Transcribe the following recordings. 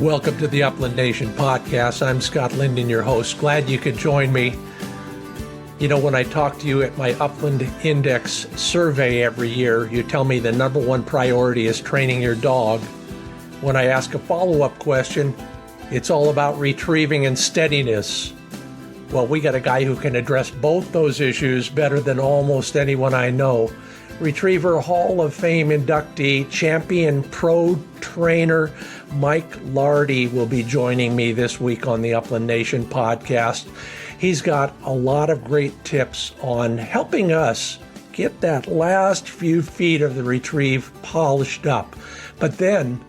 Welcome to the Upland Nation podcast. I'm Scott Linden, your host. Glad you could join me. You know, when I talk to you at my Upland Index survey every year, you tell me the number one priority is training your dog. When I ask a follow-up question, it's all about retrieving and steadiness. Well, we got a guy who can address both those issues better than almost anyone I know. Retriever Hall of Fame inductee, champion pro trainer Mike Lardy will be joining me this week on the Upland Nation podcast. He's got a lot of great tips on helping us get that last few feet of the retrieve polished up. But then,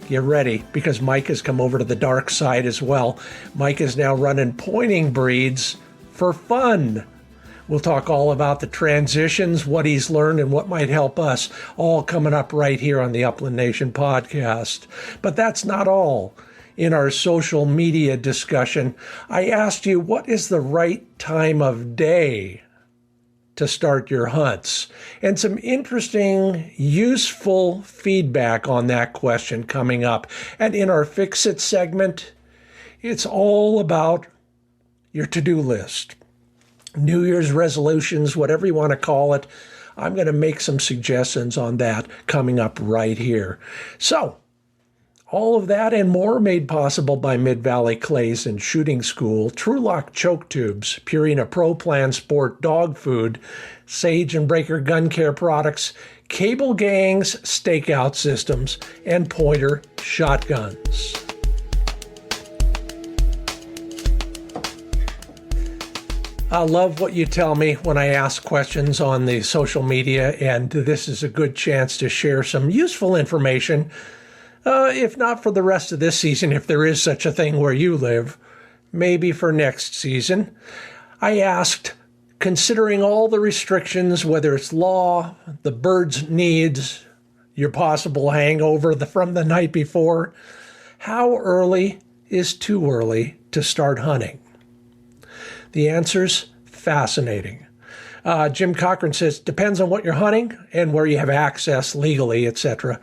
get ready, because Mike has come over to the dark side as well. Mike is now running pointing breeds for fun. We'll talk all about the transitions, what he's learned, and what might help us, all coming up right here on the Upland Nation podcast. But that's not all. In our social media discussion, I asked you, what is the right time of day to start your hunts? And some interesting, useful feedback on that question coming up. And in our Fix It segment, it's all about your to-do list. New Year's resolutions, whatever you want to call it. I'm going to make some suggestions on that coming up right here. So, all of that and more made possible by Mid-Valley Clays and Shooting School, TruLock Choke Tubes, Purina Pro Plan Sport Dog Food, Sage and Breaker Gun Care Products, Cable Gangs Stakeout Systems, and Pointer Shotguns. I love what you tell me when I ask questions on the social media, and this is a good chance to share some useful information, if not for the rest of this season, if there is such a thing where you live, maybe for next season. I asked, considering all the restrictions, whether it's law, the bird's needs, your possible hangover from the night before, how early is too early to start hunting? The answer's fascinating. Jim Cochran says, depends on what you're hunting and where you have access legally, etc.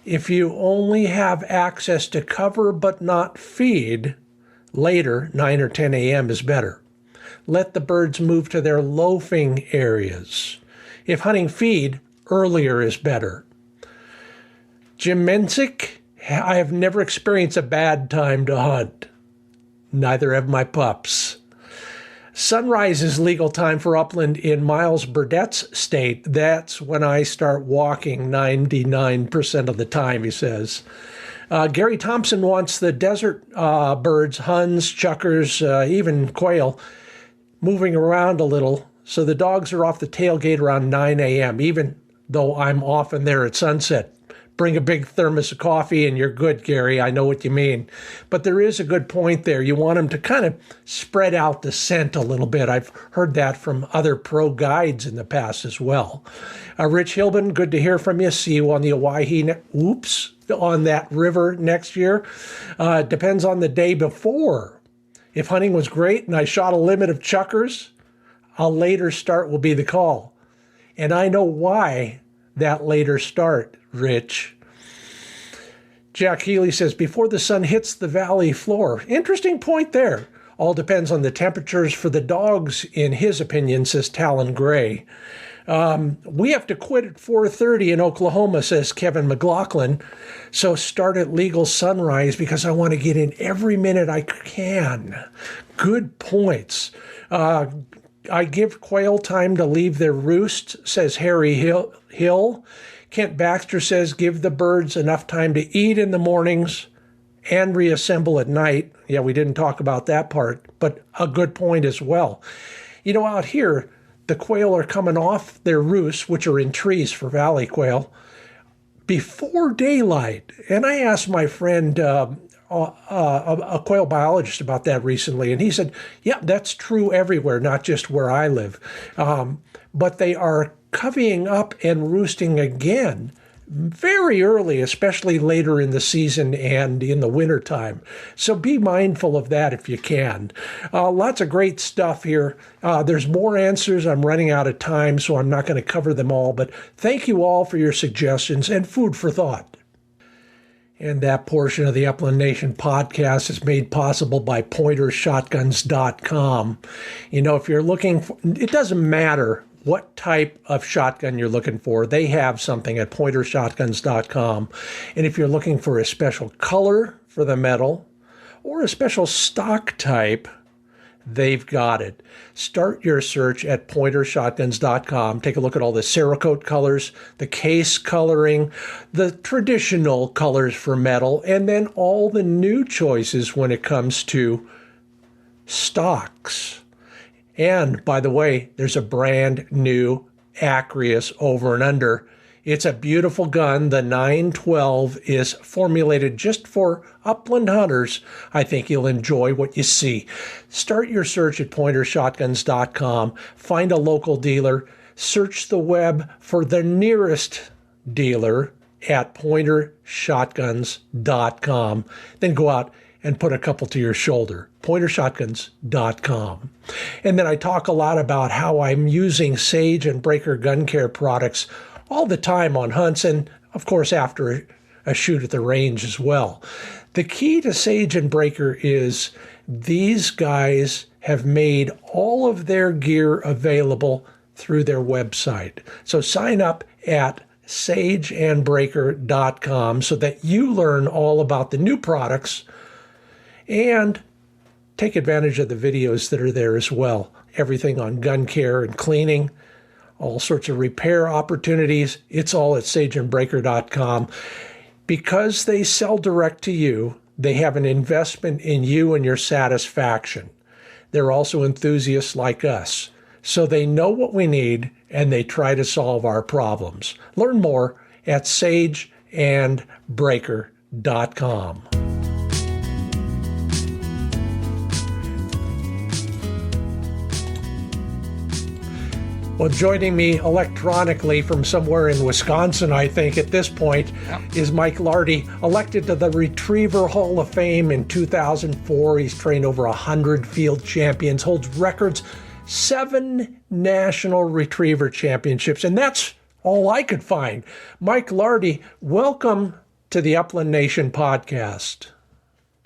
If you only have access to cover but not feed, later, 9 or 10 a.m. is better. Let the birds move to their loafing areas. If hunting feed, earlier is better. Jim Menzik, I have never experienced a bad time to hunt. Neither have my pups. Sunrise is legal time for upland in Miles Burdett's state. That's when I start walking 99% of the time, he says. Gary Thompson wants the desert birds, huns, chuckers, even quail, moving around a little. So the dogs are off the tailgate around 9 a.m., even though I'm often there at sunset. Bring a big thermos of coffee and you're good, Gary. I know what you mean. But there is a good point there. You want them to kind of spread out the scent a little bit. I've heard that from other pro guides in the past as well. Rich Hilbin, good to hear from you. See you on the on that river next year. Depends on the day before. If hunting was great and I shot a limit of chuckers, a later start will be the call. And I know why that later start, Rich. Jack Healy says, before the sun hits the valley floor. Interesting point there. All depends on the temperatures for the dogs, in his opinion, says Talon Gray. We have to quit at 4:30 in Oklahoma, says Kevin McLaughlin. So start at legal sunrise because I want to get in every minute I can. Good points. I give quail time to leave their roost, says Harry Hill. Kent Baxter says give the birds enough time to eat in the mornings and reassemble at night. Yeah, we didn't talk about that part, but a good point as well. You know, out here, the quail are coming off their roosts, which are in trees for valley quail, before daylight. And I asked my friend, a quail biologist, about that recently, and he said, yeah, that's true everywhere, not just where I live. But they are covying up and roosting again very early, especially later in the season and in the wintertime. So be mindful of that if you can. Lots of great stuff here. There's more answers. I'm running out of time, so I'm not going to cover them all. But thank you all for your suggestions and food for thought. And that portion of the Upland Nation podcast is made possible by pointershotguns.com. You know, if you're looking for, it doesn't matter what type of shotgun you're looking for, they have something at pointershotguns.com. And if you're looking for a special color for the metal or a special stock type, they've got it. Start your search at pointershotguns.com. Take a look at all the Cerakote colors, the case coloring, the traditional colors for metal, and then all the new choices when it comes to stocks. And by the way, there's a brand new Acreus over and under. It's a beautiful gun. The 912 is formulated just for upland hunters. I think you'll enjoy what you see. Start your search at pointershotguns.com. Find a local dealer. Search the web for the nearest dealer at pointershotguns.com. Then go out and put a couple to your shoulder. pointershotguns.com. And then I talk a lot about how I'm using Sage and Breaker gun care products all the time on hunts and, of course, after a shoot at the range as well. The key to Sage and Breaker is these guys have made all of their gear available through their website. So sign up at sageandbreaker.com so that you learn all about the new products and take advantage of the videos that are there as well. Everything on gun care and cleaning, all sorts of repair opportunities. It's all at sageandbreaker.com. Because they sell direct to you, they have an investment in you and your satisfaction. They're also enthusiasts like us. So they know what we need and they try to solve our problems. Learn more at sageandbreaker.com. Well, joining me electronically from somewhere in Wisconsin, I think, at this point, is Mike Lardy, elected to the Retriever Hall of Fame in 2004. He's trained over 100 field champions, holds records, 7 national retriever championships, and that's all I could find. Mike Lardy, welcome to the Upland Nation podcast.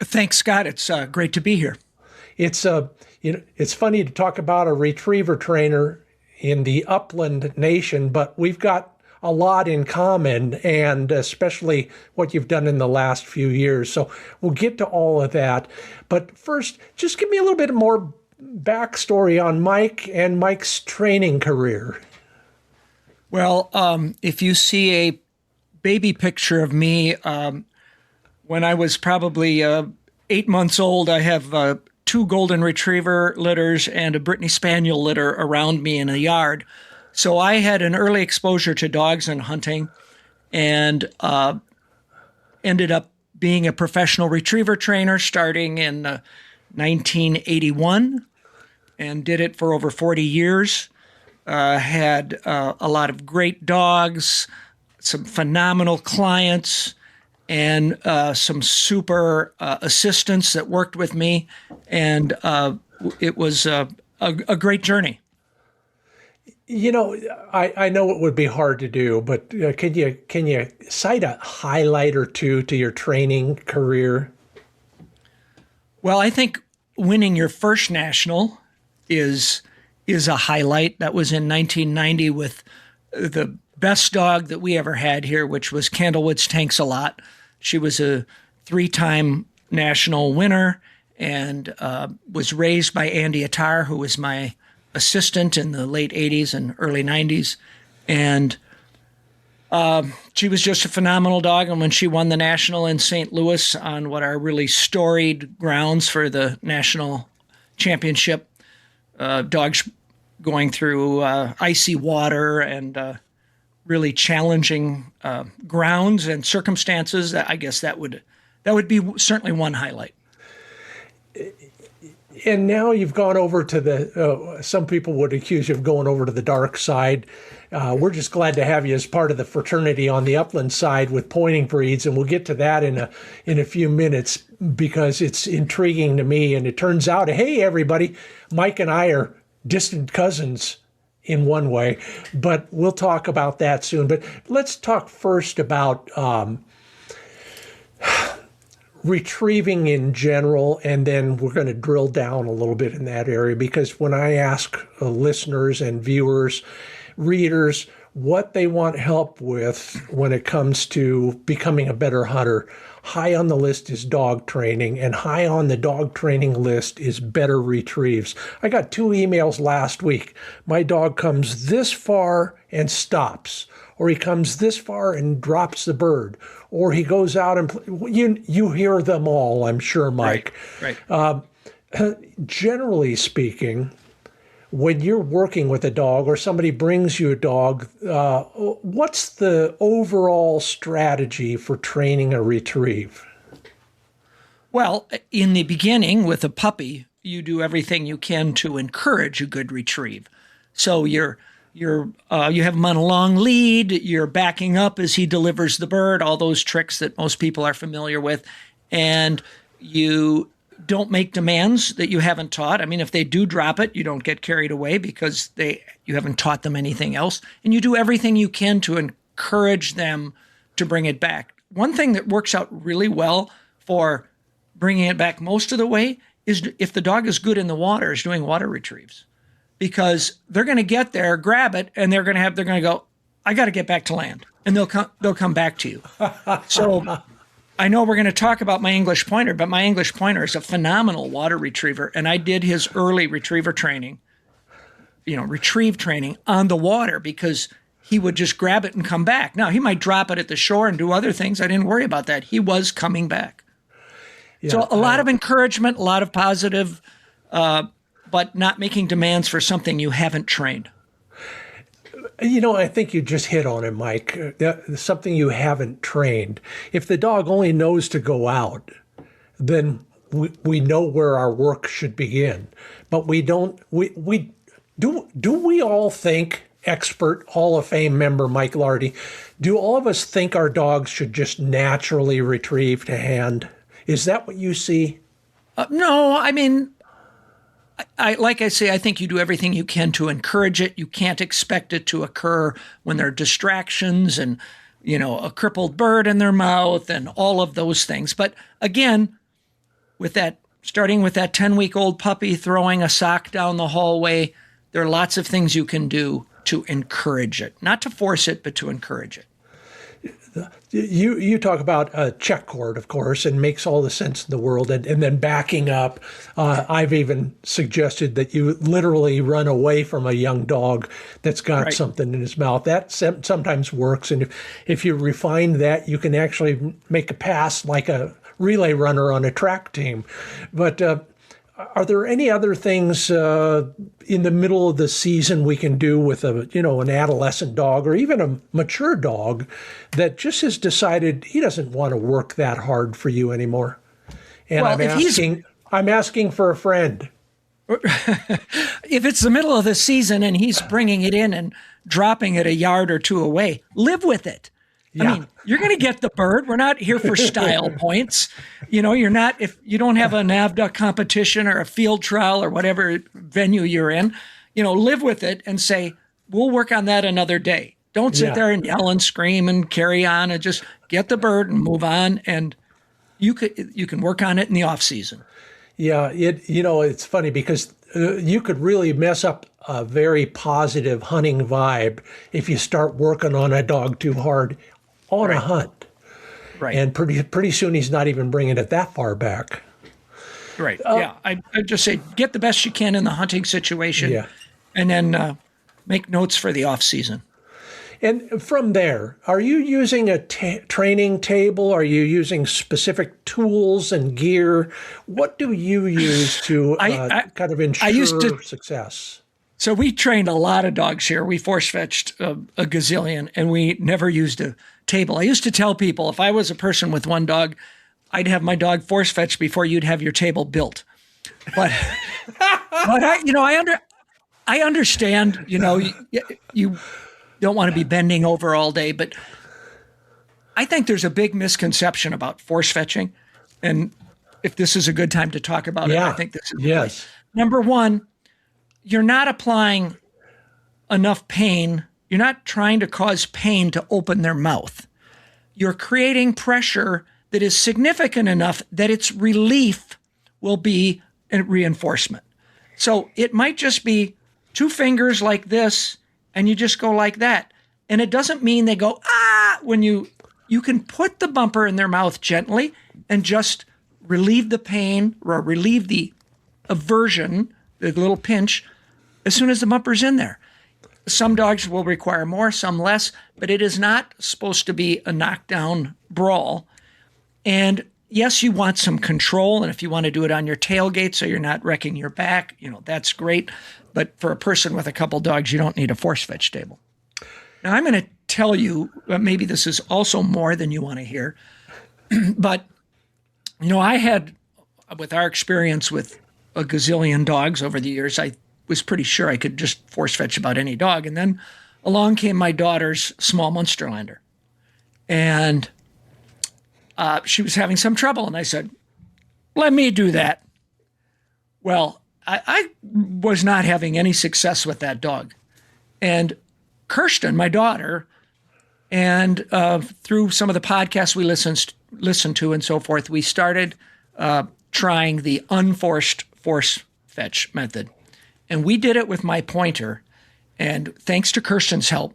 Thanks, Scott. It's great to be here. It's it's funny to talk about a retriever trainer in the Upland Nation, but we've got a lot in common, and especially what you've done in the last few years. So we'll get to all of that. But first, just give me a little bit more backstory on Mike and Mike's training career. Well, if you see a baby picture of me, when I was probably 8 months old, I have 2 golden retriever litters and a Brittany Spaniel litter around me in a yard. So I had an early exposure to dogs and hunting, and ended up being a professional retriever trainer starting in 1981, and did it for over 40 years. Had a lot of great dogs, some phenomenal clients, and some super assistants that worked with me, and it was a great journey. You know, I know it would be hard to do, but can you cite a highlight or two to your training career? Well, I think winning your first national is a highlight. That was in 1990 with the best dog that we ever had here, which was Candlewood's Tanks-A-Lot. She was a 3-time national winner and was raised by Andy Attar, who was my assistant in the late 80s and early 90s. And she was just a phenomenal dog. And when she won the national in St. Louis on what are really storied grounds for the national championship, dogs going through icy water and really challenging grounds and circumstances, I guess that would be certainly one highlight. And now you've gone over to the, some people would accuse you of going over to the dark side. We're just glad to have you as part of the fraternity on the upland side with pointing breeds, and we'll get to that in a few minutes because it's intriguing to me. And it turns out, hey, everybody, Mike and I are distant cousins in one way, but we'll talk about that soon. But let's talk first about Retrieving in general, and then we're going to drill down a little bit in that area, because when I ask listeners and viewers, readers, what they want help with when it comes to becoming a better hunter, high on the list is dog training, and high on the dog training list is better retrieves. I got 2 emails last week. My dog comes this far and stops, or he comes this far and drops the bird, or he goes out and you hear them all, I'm sure, Mike. Right. Generally speaking, when you're working with a dog or somebody brings you a dog, what's the overall strategy for training a retrieve? Well, in the beginning with a puppy, you do everything you can to encourage a good retrieve. So you have him on a long lead, you're backing up as he delivers the bird, all those tricks that most people are familiar with, and you don't make demands that you haven't taught. I mean, if they do drop it, you don't get carried away because you haven't taught them anything else, and you do everything you can to encourage them to bring it back. One thing that works out really well for bringing it back most of the way is if the dog is good in the water, is doing water retrieves. Because they're going to get there, grab it, and they're going to go, I got to get back to land, and they'll come back to you. So I know we're going to talk about my English pointer, but my English pointer is a phenomenal water retriever, and I did his early retriever training, retrieve training on the water, because he would just grab it and come back. Now, he might drop it at the shore and do other things. I didn't worry about that. He was coming back. Yeah, so a lot of encouragement, a lot of positive, but not making demands for something you haven't trained. I think you just hit on it, Mike. Something you haven't trained. If the dog only knows to go out, then we know where our work should begin. But we don't. Do we all think, expert Hall of Fame member Mike Lardy, do all of us think our dogs should just naturally retrieve to hand? Is that what you see? No, I mean, like I say, I think you do everything you can to encourage it. You can't expect it to occur when there are distractions and, a crippled bird in their mouth and all of those things. But again, starting with that 10-week-old puppy throwing a sock down the hallway, there are lots of things you can do to encourage it, not to force it, but to encourage it. You talk about a check cord, of course, and makes all the sense in the world, and then backing up. I've even suggested that you literally run away from a young dog that's got something in his mouth. That sometimes works, and if you refine that, you can actually make a pass like a relay runner on a track team. But are there any other things in the middle of the season we can do with an adolescent dog or even a mature dog that just has decided he doesn't want to work that hard for you anymore? And well, I'm asking for a friend. If it's the middle of the season and he's bringing it in and dropping it a yard or two away, live with it. Yeah. I mean, you're going to get the bird. We're not here for style points. You're not, if you don't have a NAVDA competition or a field trial or whatever venue you're in, live with it and say, we'll work on that another day. Don't sit there and yell and scream and carry on, and just get the bird and move on. And you can work on it in the off season. Yeah. It's funny because you could really mess up a very positive hunting vibe if you start working on a dog too hard on a hunt. Right. And pretty soon he's not even bringing it that far back. Right. I just say get the best you can in the hunting situation, and then make notes for the off season. And from there, are you using a training table? Are you using specific tools and gear? What do you use to kind of ensure success? So we trained a lot of dogs here. We force fetched a gazillion, and we never used a table. I used to tell people if I was a person with one dog, I'd have my dog force fetched before you'd have your table built. But I understand. You don't want to be bending over all day, but I think there's a big misconception about force fetching, and if this is a good time to talk about it, I think this is the place. Number one, you're not applying enough pain. You're not trying to cause pain to open their mouth. You're creating pressure that is significant enough that its relief will be a reinforcement. So it might just be 2 fingers like this, and you just go like that. And it doesn't mean they go, when you can put the bumper in their mouth gently and just relieve the pain or relieve the aversion, the little pinch, as soon as the bumper's in there. Some dogs will require more, some less, but it is not supposed to be a knockdown brawl. And yes, you want some control, and if you want to do it on your tailgate so you're not wrecking your back, that's great. But for a person with a couple dogs, you don't need a force fetch table. Now, I'm going to tell you, maybe this is also more than you want to hear, but, I had, with our experience with a gazillion dogs over the years, I was pretty sure I could just force fetch about any dog. And then along came my daughter's small Munsterlander. And she was having some trouble. And I said, let me do that. Well, I was not having any success with that dog. And Kirsten, my daughter, and through some of the podcasts we listened to and so forth, we started trying the unforced force fetch method. And we did it with my pointer. And thanks to Kirsten's help,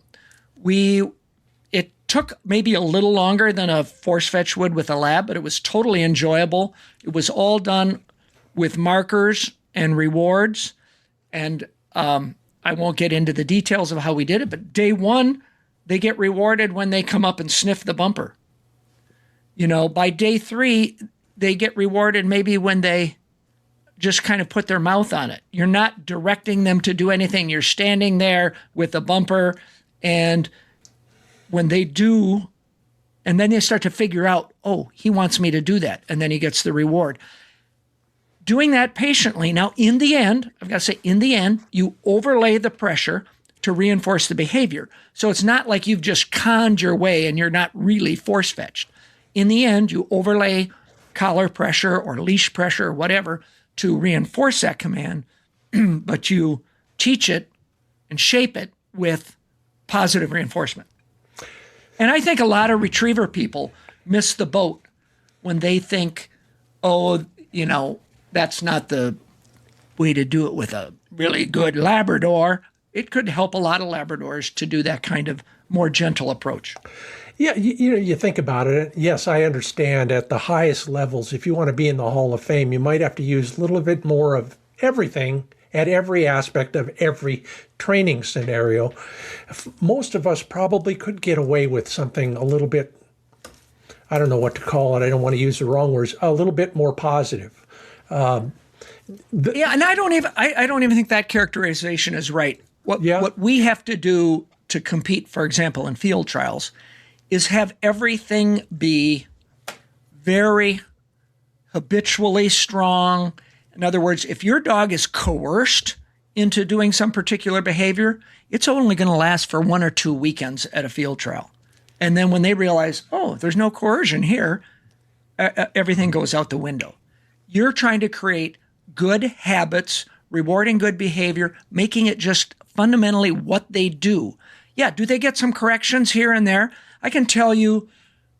it took maybe a little longer than a force fetch would with a lab, but it was totally enjoyable. It was all done with markers and rewards. And I won't get into the details of how we did it, but day 1, they get rewarded when they come up and sniff the bumper. By day 3, they get rewarded maybe when they just kind of put their mouth on it. You're not directing them to do anything. You're standing there with the bumper, and when they do, and then they start to figure out, he wants me to do that, and then he gets the reward. Doing that patiently. Now, in the end, I've got to say, in the end, you overlay the pressure to reinforce the behavior. So it's not like you've just conned your way and you're not really force fetched. In the end, you overlay collar pressure or leash pressure or whatever to reinforce that command, but you teach it and shape it with positive reinforcement. And I think a lot of retriever people miss the boat when they think, that's not the way to do it with a really good Labrador. It could help a lot of Labradors to do that kind of more gentle approach. Yeah, you think about it. Yes, I understand at the highest levels, if you want to be in the Hall of Fame, you might have to use a little bit more of everything at every aspect of every training scenario. Most of us probably could get away with something a little bit, I don't know what to call it, I don't want to use the wrong words, a little bit more positive. And I don't even think that characterization is right. What we have to do to compete, for example, in field trials, is have everything be very habitually strong. In other words, if your dog is coerced into doing some particular behavior, it's only going to last for 1 or 2 weekends at a field trial. And then when they realize, there's no coercion here, everything goes out the window. You're trying to create good habits, rewarding good behavior, making it just fundamentally what they do. Yeah, do they get some corrections here and there? I can tell you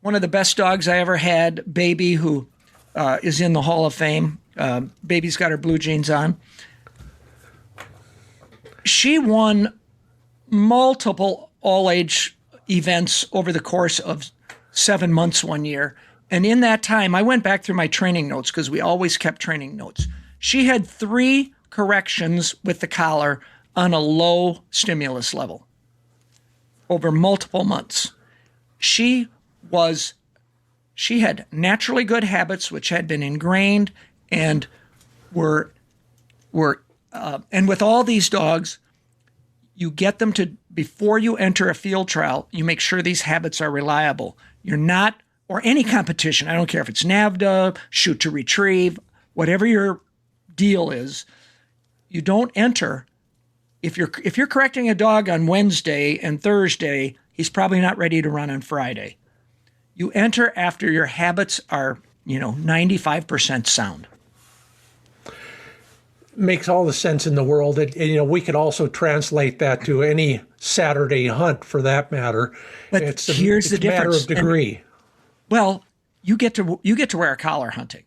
one of the best dogs I ever had, Baby, who is in the Hall of Fame. Baby's got her blue jeans on. She won multiple all-age events over the course of 7 months one year. And in that time, I went back through my training notes because we always kept training notes. She had 3 corrections with the collar on a low stimulus level over multiple months. She had naturally good habits which had been ingrained and were and with all these dogs, you get them to, before you enter a field trial, you make sure these habits are reliable. You're not, or any competition, I don't care if it's NAVDA, shoot to retrieve, whatever your deal is, you don't enter. If you're correcting a dog on Wednesday and Thursday, he's probably not ready to run on Friday. You enter after your habits are, 95% sound. Makes all the sense in the world. We could also translate that to any Saturday hunt for that matter. But it's here's the matter difference. of degree. Well, you get to wear a collar hunting.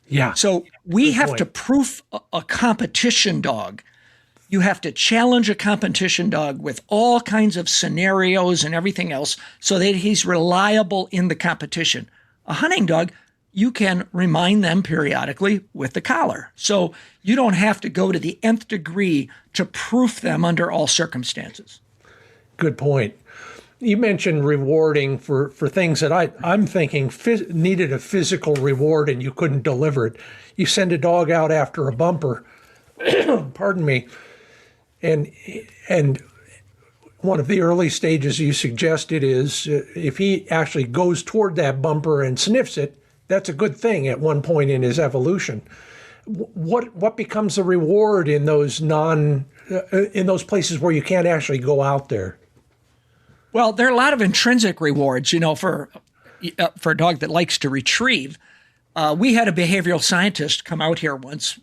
Yeah. So we Good have point. to proof a competition dog. You have to challenge a competition dog with all kinds of scenarios and everything else so that he's reliable in the competition. A hunting dog, you can remind them periodically with the collar. So you don't have to go to the nth degree to proof them under all circumstances. Good point. You mentioned rewarding for things that I'm thinking needed a physical reward and you couldn't deliver it. You send a dog out after a bumper, pardon me, and one of the early stages you suggested is if he actually goes toward that bumper and sniffs it, that's a good thing at one point in his evolution. What becomes the reward in those in those places where you can't actually go out there? Well, there are a lot of intrinsic rewards, for a dog that likes to retrieve. We had a behavioral scientist come out here once,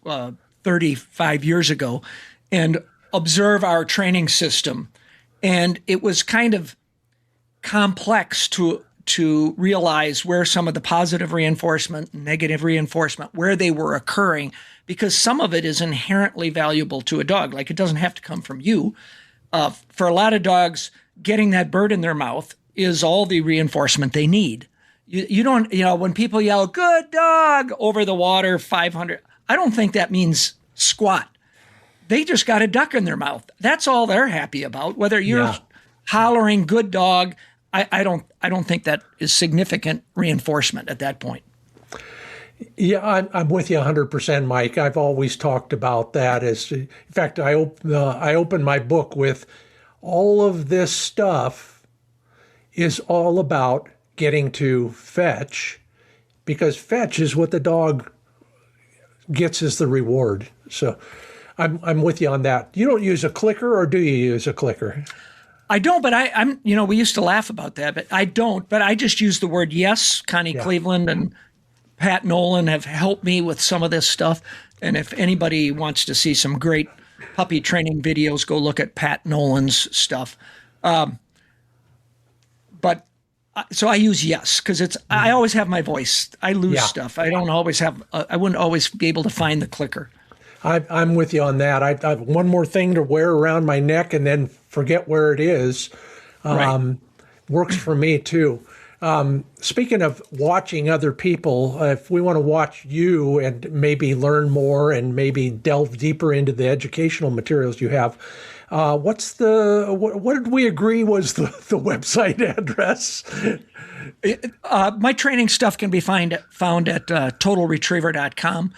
35 years ago, and observe our training system. And it was kind of complex to realize where some of the positive reinforcement, negative reinforcement, where they were occurring, because some of it is inherently valuable to a dog. Like, it doesn't have to come from you. For a lot of dogs, getting that bird in their mouth is all the reinforcement they need. You don't, when people yell, "Good dog," over the water, 500, I don't think that means squat. They just got a duck in their mouth. That's all they're happy about. Whether you're hollering "good dog," I don't think that is significant reinforcement at that point. Yeah, I'm with you 100%, Mike. I've always talked about that. In fact, I opened my book with all of this stuff is all about getting to fetch, because fetch is what the dog gets as the reward. So I'm with you on that. You don't use a clicker, or do you use a clicker? I don't, but I'm we used to laugh about that, but I don't. But I just use the word yes. Connie Cleveland and Pat Nolan have helped me with some of this stuff. And if anybody wants to see some great puppy training videos, go look at Pat Nolan's stuff. So I use yes, because I always have my voice. I lose stuff. I don't always have, I wouldn't always be able to find the clicker. I'm with you on that. I have one more thing to wear around my neck and then forget where it is. Right. Works for me too. Speaking of watching other people, if we want to watch you and maybe learn more and maybe delve deeper into the educational materials you have, what did we agree was the website address? My training stuff can be found at totalretriever.com.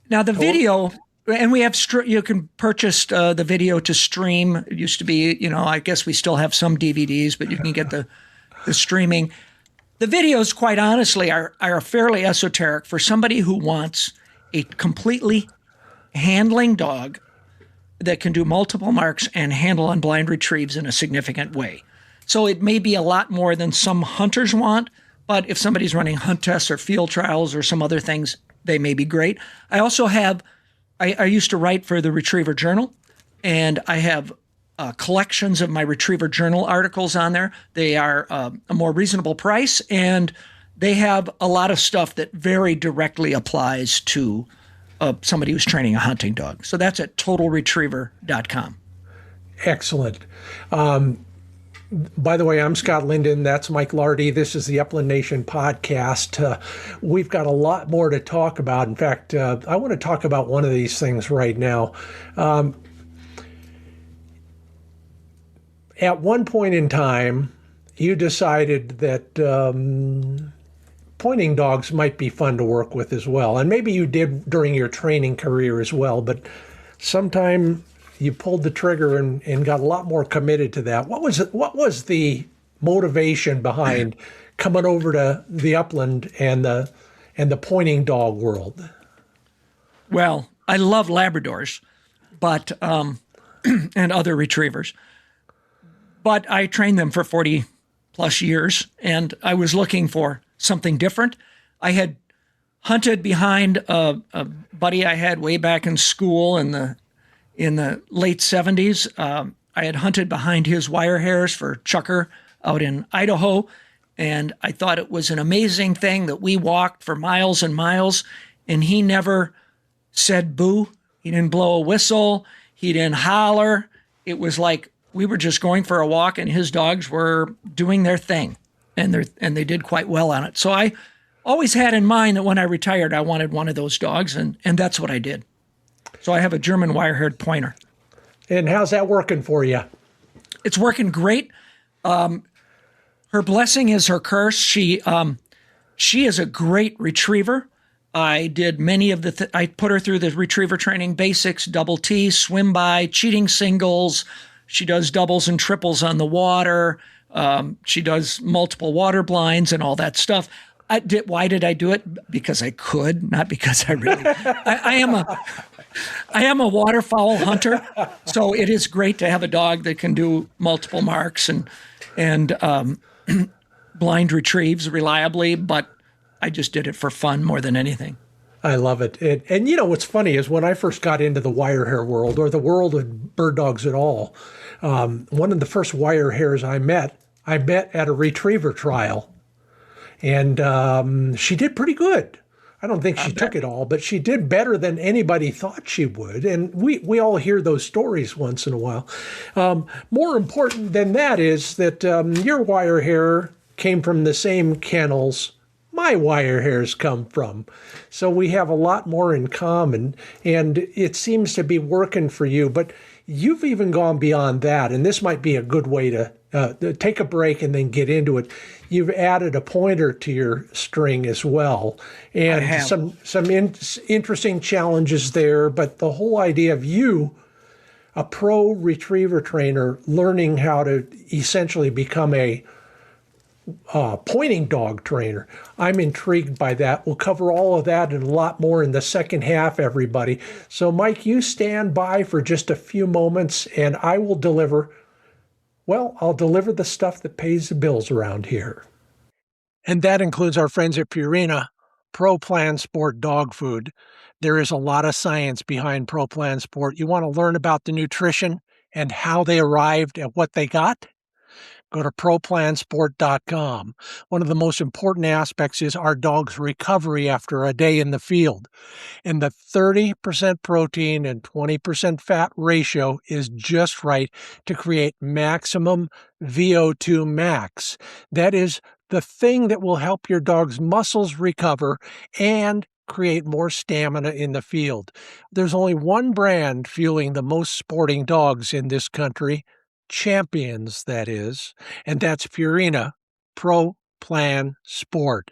Now the video, and we have you can purchase the video to stream. It used to be, I guess we still have some DVDs, but you can get the streaming. The videos, quite honestly, are fairly esoteric for somebody who wants a completely handling dog that can do multiple marks and handle unblind retrieves in a significant way. So it may be a lot more than some hunters want, but if somebody's running hunt tests or field trials or some other things, they may be great. I also have, I used to write for the Retriever Journal, and I have collections of my Retriever Journal articles on there. They are a more reasonable price, and they have a lot of stuff that very directly applies to somebody who's training a hunting dog. So that's at totalretriever.com. Excellent. By the way, I'm Scott Linden. That's Mike Lardy. This is the Upland Nation podcast. We've got a lot more to talk about. In fact, I want to talk about one of these things right now. At one point in time, you decided that pointing dogs might be fun to work with as well. And maybe you did during your training career as well, but sometime you pulled the trigger and got a lot more committed to that. What was the motivation behind coming over to the upland and the pointing dog world? Well, I love Labradors, but and other retrievers. But I trained them for 40 plus years, and I was looking for something different. I had hunted behind a buddy I had way back in school in the late 70s. I had hunted behind his wire hairs for Chucker out in Idaho, And I thought it was an amazing thing that we walked for miles and miles, and he never said boo. He didn't blow a whistle. He didn't holler. It was like we were just going for a walk, and his dogs were doing their thing, and they did quite well on it. So I always had in mind that when I retired, I wanted one of those dogs, and that's what I did. So I have a German wire-haired pointer. And how's that working for you? It's working great. Her blessing is her curse. She is a great retriever. I did many of I put her through the retriever training basics, double T, swim by, cheating singles. She does doubles and triples on the water. She does multiple water blinds and all that stuff. Why did I do it? Because I could, not because I really. I am a waterfowl hunter, so it is great to have a dog that can do multiple marks and blind retrieves reliably, but I just did it for fun more than anything. I love it. And you know, what's funny is when I first got into the wire hair world, or the world of bird dogs at all, one of the first wire hairs I met at a retriever trial. And she did pretty good. I don't think she took it all, but she did better than anybody thought she would. And we all hear those stories once in a while. More important than that is that your wire hair came from the same kennels my wire hairs come from. So we have a lot more in common, and it seems to be working for you. But you've even gone beyond that, and this might be a good way to take a break and then get into it. You've added a pointer to your string as well, and some interesting challenges there. But the whole idea of you, a pro retriever trainer, learning how to essentially become a pointing dog trainer. I'm intrigued by that. We'll cover all of that and a lot more in the second half, everybody. So, Mike, you stand by for just a few moments, and I will deliver. Well, I'll deliver the stuff that pays the bills around here. And that includes our friends at Purina, Pro Plan Sport dog food. There is a lot of science behind Pro Plan Sport. You want to learn about the nutrition and how they arrived at what they got? Go to ProPlansport.com. One of the most important aspects is our dog's recovery after a day in the field. And the 30% protein and 20% fat ratio is just right to create maximum VO2 max. That is the thing that will help your dog's muscles recover and create more stamina in the field. There's only one brand fueling the most sporting dogs in this country, champions, that is, and that's Purina Pro Plan Sport.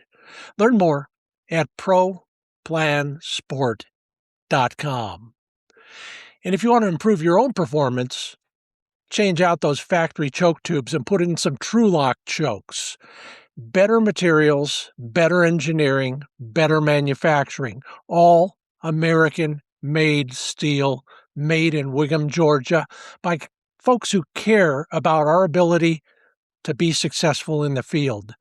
Learn more at ProPlansport.com. And if you want to improve your own performance, change out those factory choke tubes and put in some TruLock chokes. Better materials, better engineering, better manufacturing, all American-made steel, made in Wiggum, Georgia, by folks who care about our ability to be successful in the field.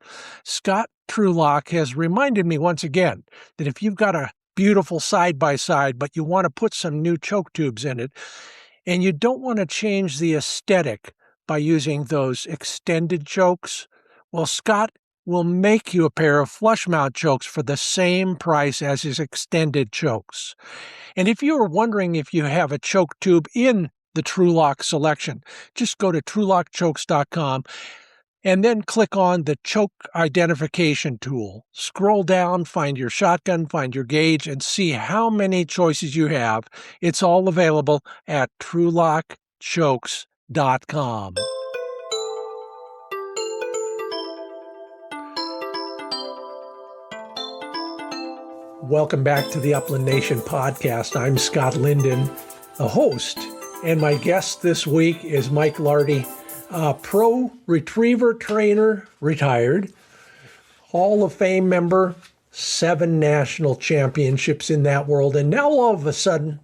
Scott TruLock has reminded me once again that if you've got a beautiful side-by-side, but you want to put some new choke tubes in it, and you don't want to change the aesthetic by using those extended chokes, well, Scott will make you a pair of flush mount chokes for the same price as his extended chokes. And if you are wondering if you have a choke tube in the TruLock selection, just go to TruLockChokes.com and then click on the choke identification tool. Scroll down, find your shotgun, find your gauge, and see how many choices you have. It's all available at TruLockChokes.com. Welcome back to the Upland Nation podcast. I'm Scott Linden, the host, and my guest this week is Mike Lardy, a pro retriever trainer, retired, Hall of Fame member, 7 national championships in that world, and now all of a sudden,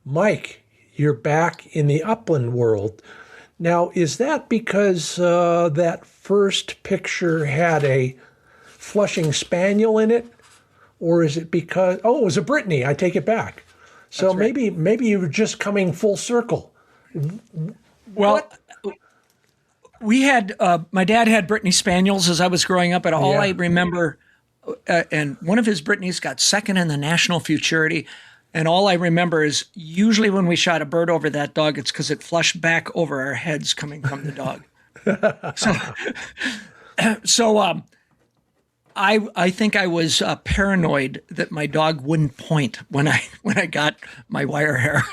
Mike, you're back in the upland world. Now, is that because that first picture had a Flushing Spaniel in it? Or is it because, it was a Brittany, I take it back. So right. maybe you were just coming full circle. Well, We had my dad had Brittany Spaniels as I was growing up, and all Yeah. I remember, and one of his Brittany's got second in the national futurity, and all I remember is usually when we shot a bird over that dog, it's because it flushed back over our heads coming from the dog. So I think I was paranoid that my dog wouldn't point when I got my wire hair.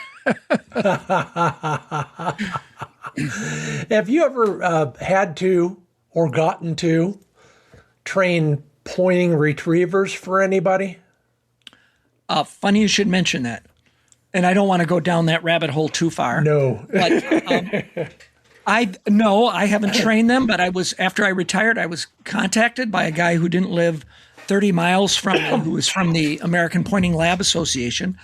Have you ever had to or gotten to train pointing retrievers for anybody? Funny you should mention that. And I don't want to go down that rabbit hole too far. No. But I haven't trained them, but after I retired, I was contacted by a guy who didn't live 30 miles from me, who was from the American Pointing Lab Association.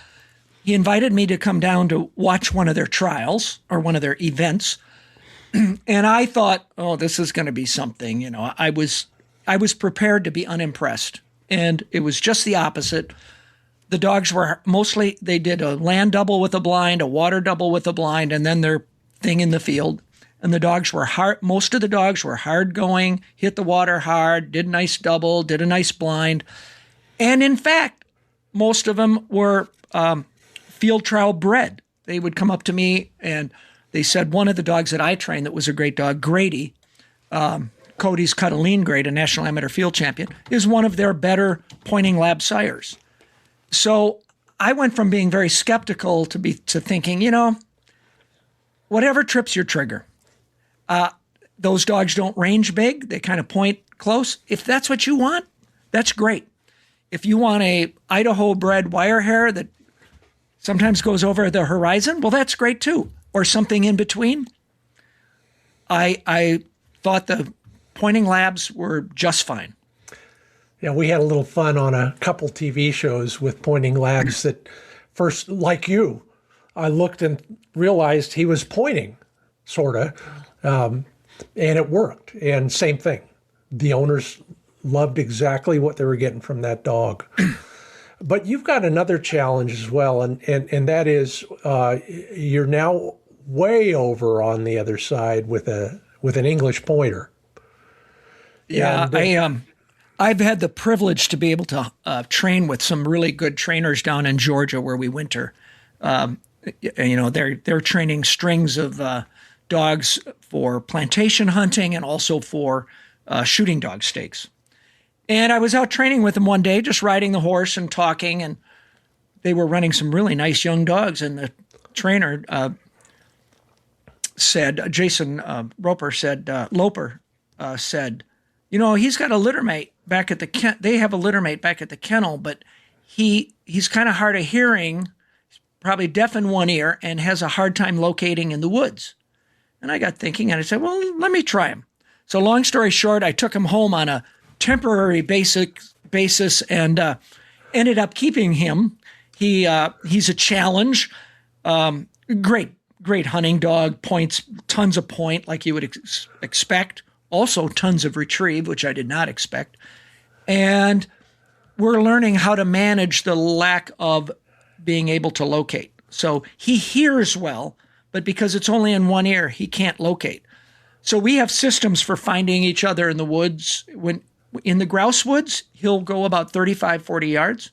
He invited me to come down to watch one of their trials or one of their events. And I thought, oh, this is going to be something. You know, I was prepared to be unimpressed. And it was just the opposite. The dogs were mostly, they did a land double with a blind, a water double with a blind, and then their thing in the field. And the dogs were hard. Most of the dogs were hard going, hit the water hard, did a nice double, did a nice blind. And in fact, most of them were field trial bred. They would come up to me and they said one of the dogs that I trained that was a great dog, Grady, Cody's Cuttleene grade, a national amateur field champion, is one of their better pointing lab sires. So I went from being very skeptical to thinking, you know, whatever trips your trigger. Those dogs don't range big. They kind of point close. If that's what you want, that's great. If you want a Idaho bred wirehair that sometimes goes over the horizon, well, that's great too. Or something in between. I thought the pointing labs were just fine. Yeah, we had a little fun on a couple TV shows with pointing labs that first, like you, I looked and realized he was pointing, sort of, and it worked. And same thing. The owners loved exactly what they were getting from that dog. But you've got another challenge as well, and that is you're now way over on the other side with an English pointer. Yeah, And, I've had the privilege to be able to train with some really good trainers down in Georgia where we winter. You know, they're training strings of dogs for plantation hunting and also for shooting dog stakes. And I was out training with them one day, just riding the horse and talking, and they were running some really nice young dogs. And the trainer said, Jason Loper said, you know, he's got a littermate back at the they have a littermate back at the kennel, but he's kind of hard of hearing, probably deaf in one ear, and has a hard time locating in the woods. And I got thinking, and I said, well, let me try him. So long story short, I took him home on a temporary basis and ended up keeping him. He's a challenge. Great hunting dog, points, tons of point like you would expect. Also tons of retrieve, which I did not expect. And we're learning how to manage the lack of being able to locate. So he hears well, but because it's only in one ear, he can't locate. So we have systems for finding each other in the woods. When in the grouse woods, he'll go about 35, 40 yards.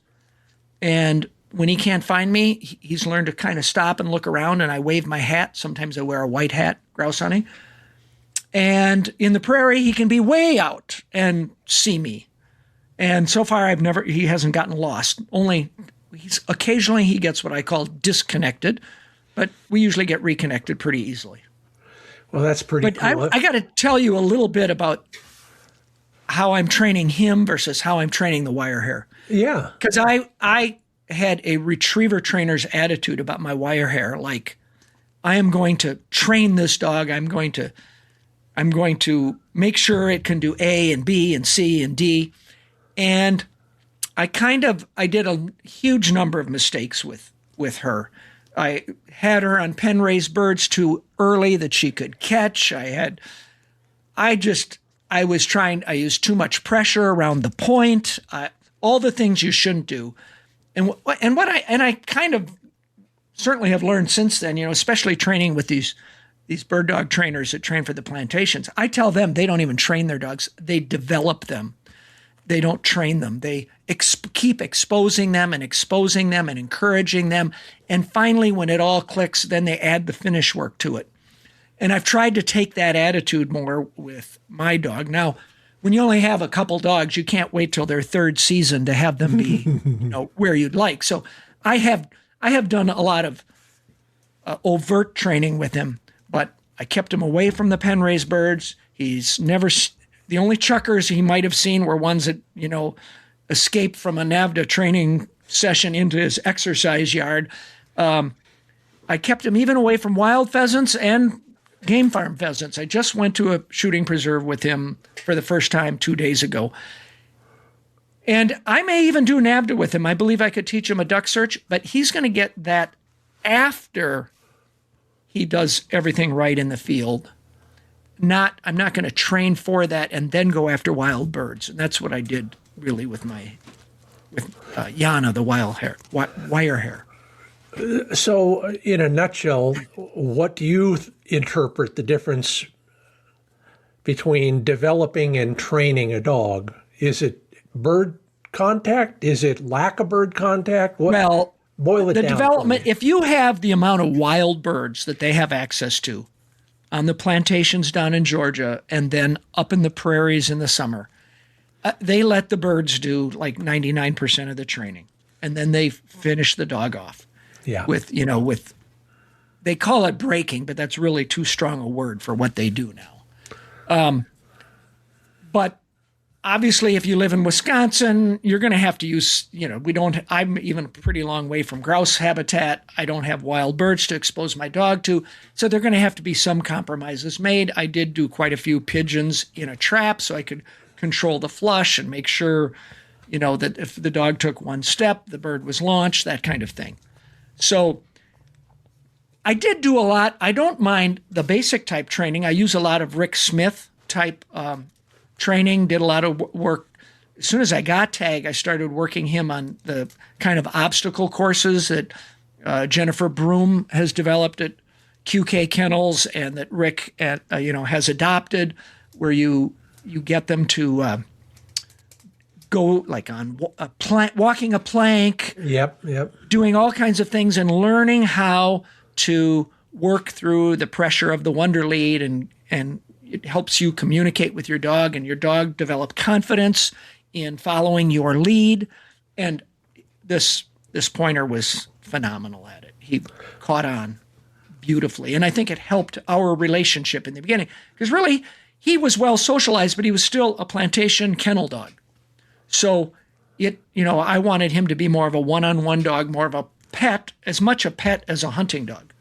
And when he can't find me, he's learned to kind of stop and look around, and I wave my hat. Sometimes I wear a white hat grouse hunting. And in the prairie, he can be way out and see me. And so far, he hasn't gotten lost. Occasionally he gets what I call disconnected, but we usually get reconnected pretty easily. well, that's pretty cool. I got to tell you a little bit about how I'm training him versus how I'm training the wirehair. Yeah. Because I had a retriever trainer's attitude about my wirehair. Like, I am going to train this dog. I'm going to make sure it can do A and B and C and D. And I did a huge number of mistakes with her. I had her on pen raised birds too early that she could catch. I used too much pressure around the point, all the things you shouldn't do. And I kind of certainly have learned since then, you know, especially training with these these bird dog trainers that train for the plantations, I tell them they don't even train their dogs. They develop them. They don't train them. They keep exposing them and encouraging them. And finally, when it all clicks, then they add the finish work to it. And I've tried to take that attitude more with my dog. Now, when you only have a couple dogs, you can't wait till their third season to have them be where you'd like. So I have done a lot of overt training with him, but I kept him away from the pen raised birds. He's never, the only chuckers he might have seen were ones that, escaped from a NAVDA training session into his exercise yard. I kept him even away from wild pheasants and game farm pheasants. I just went to a shooting preserve with him for the first time 2 days ago. And I may even do NAVDA with him. I believe I could teach him a duck search, but he's going to get that after he does everything right in the field. I'm not going to train for that and then go after wild birds. And that's what I did really with Yana, the wire hair. So, in a nutshell, what do you interpret the difference between developing and training a dog? Is it bird contact? Is it lack of bird contact? Well, boil it the down. Development, if you have the amount of wild birds that they have access to on the plantations down in Georgia and then up in the prairies in the summer, they let the birds do like 99% of the training. And then they finish the dog off. Yeah. With they call it breaking, but that's really too strong a word for what they do now. But obviously, if you live in Wisconsin, you're going to have to use, I'm even a pretty long way from grouse habitat. I don't have wild birds to expose my dog to. So there are going to have to be some compromises made. I did do quite a few pigeons in a trap so I could control the flush and make sure, that if the dog took one step, the bird was launched, that kind of thing. So I did do a lot. I don't mind the basic type training. I use a lot of Rick Smith type training, did a lot of work. As soon as I got Tag, I started working him on the kind of obstacle courses that Jennifer Broom has developed at QK Kennels and that Rick has adopted, where you get them to go like on walking a plank. Yep. Doing all kinds of things and learning how to work through the pressure of the wonder lead, and it helps you communicate with your dog, and your dog develop confidence in following your lead. And this pointer was phenomenal at it. He caught on beautifully. And I think it helped our relationship in the beginning, because really he was well socialized, but he was still a plantation kennel dog. So I wanted him to be more of a one-on-one dog, more of a pet, as much a pet as a hunting dog.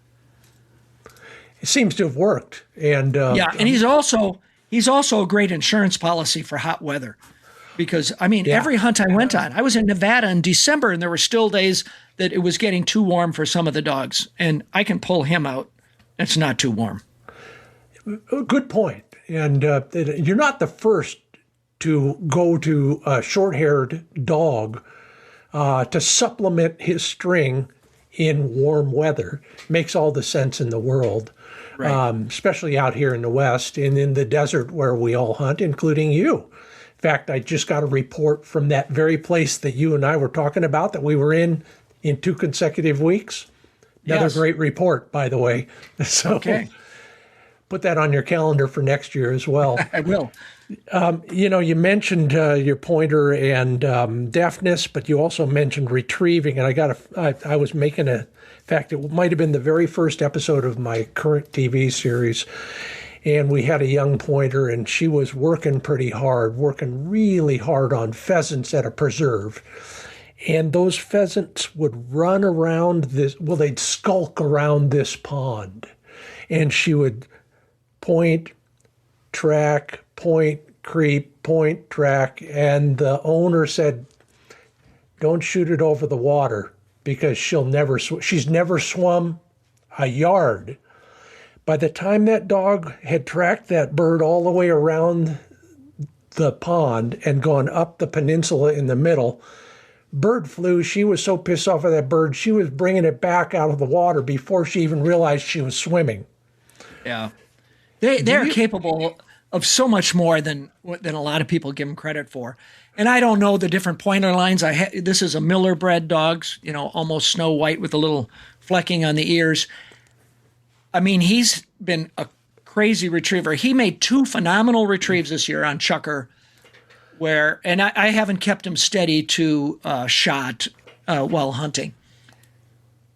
It seems to have worked. And and he's also a great insurance policy for hot weather, because every hunt I went on, I was in Nevada in December, and there were still days that it was getting too warm for some of the dogs, and I can pull him out. It's not too warm. Good point. And you're not the first to go to a short-haired dog to supplement his string in warm weather. Makes all the sense in the world, right. Especially out here in the West and in the desert where we all hunt, including you. In fact, I just got a report from that very place that you and I were talking about that we were in 2 consecutive weeks. Another great report, by the way. So okay. Put that on your calendar for next year as well. I will. You mentioned your pointer and deafness, but you also mentioned retrieving. And I was making in fact, it might have been the very first episode of my current TV series. And we had a young pointer, and she was working really hard on pheasants at a preserve. And those pheasants would run around they'd skulk around this pond. And she would point, track, point, creep, point, track. And the owner said, don't shoot it over the water, because she's never swum a yard. By the time that dog had tracked that bird all the way around the pond and gone up the peninsula in the middle, bird flew. She was so pissed off at that bird, she was bringing it back out of the water before she even realized she was swimming. Yeah. They're capable of so much more than a lot of people give them credit for. And I don't know the different pointer lines. This is a Miller bred dog, almost snow white with a little flecking on the ears. I mean, he's been a crazy retriever. He made 2 phenomenal retrieves this year on Chucker, and I haven't kept him steady to shot while hunting.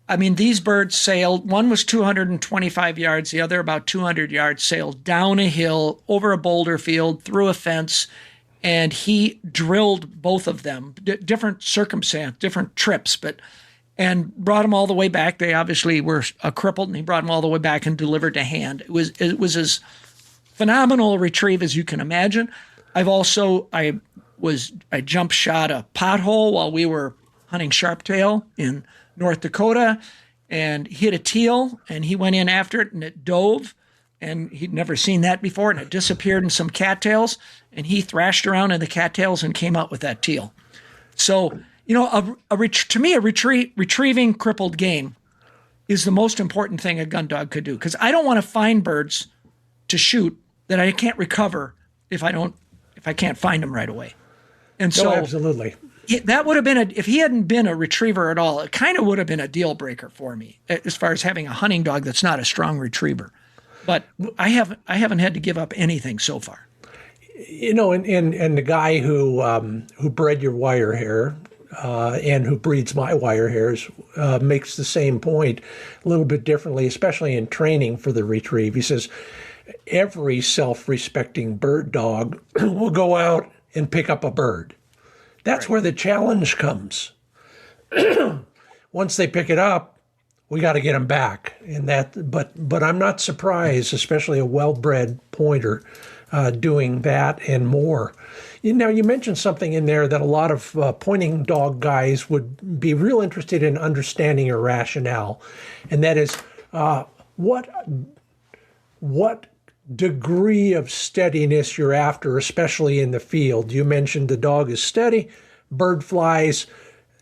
I mean, these birds sailed. One was 225 yards, the other about 200 yards, sailed down a hill, over a boulder field, through a fence, and he drilled both of them. Different circumstance, different trips, and brought them all the way back. They obviously were crippled, and he brought them all the way back and delivered to hand. It was as phenomenal a retrieve as you can imagine. I jump shot a pothole while we were hunting sharptail in North Dakota, and hit a teal, and he went in after it, and it dove, and he'd never seen that before, and it disappeared in some cattails, and he thrashed around in the cattails and came out with that teal. So, to me, retrieving crippled game is the most important thing a gun dog could do, because I don't want to find birds to shoot that I can't recover if I can't find them right away. And so, absolutely. That would have been if he hadn't been a retriever at all, it kind of would have been a deal breaker for me as far as having a hunting dog that's not a strong retriever. But I haven't had to give up anything so far. And the guy who bred your wire hair and who breeds my wire hairs makes the same point a little bit differently, especially in training for the retrieve. He says every self-respecting bird dog will go out and pick up a bird. That's where the challenge comes. Once they pick it up, we got to get them back. But I'm not surprised, especially a well-bred pointer doing that and more. Now, you mentioned something in there that a lot of pointing dog guys would be real interested in understanding your rationale, and that is what degree of steadiness you're after, especially in the field. You mentioned the dog is steady, bird flies,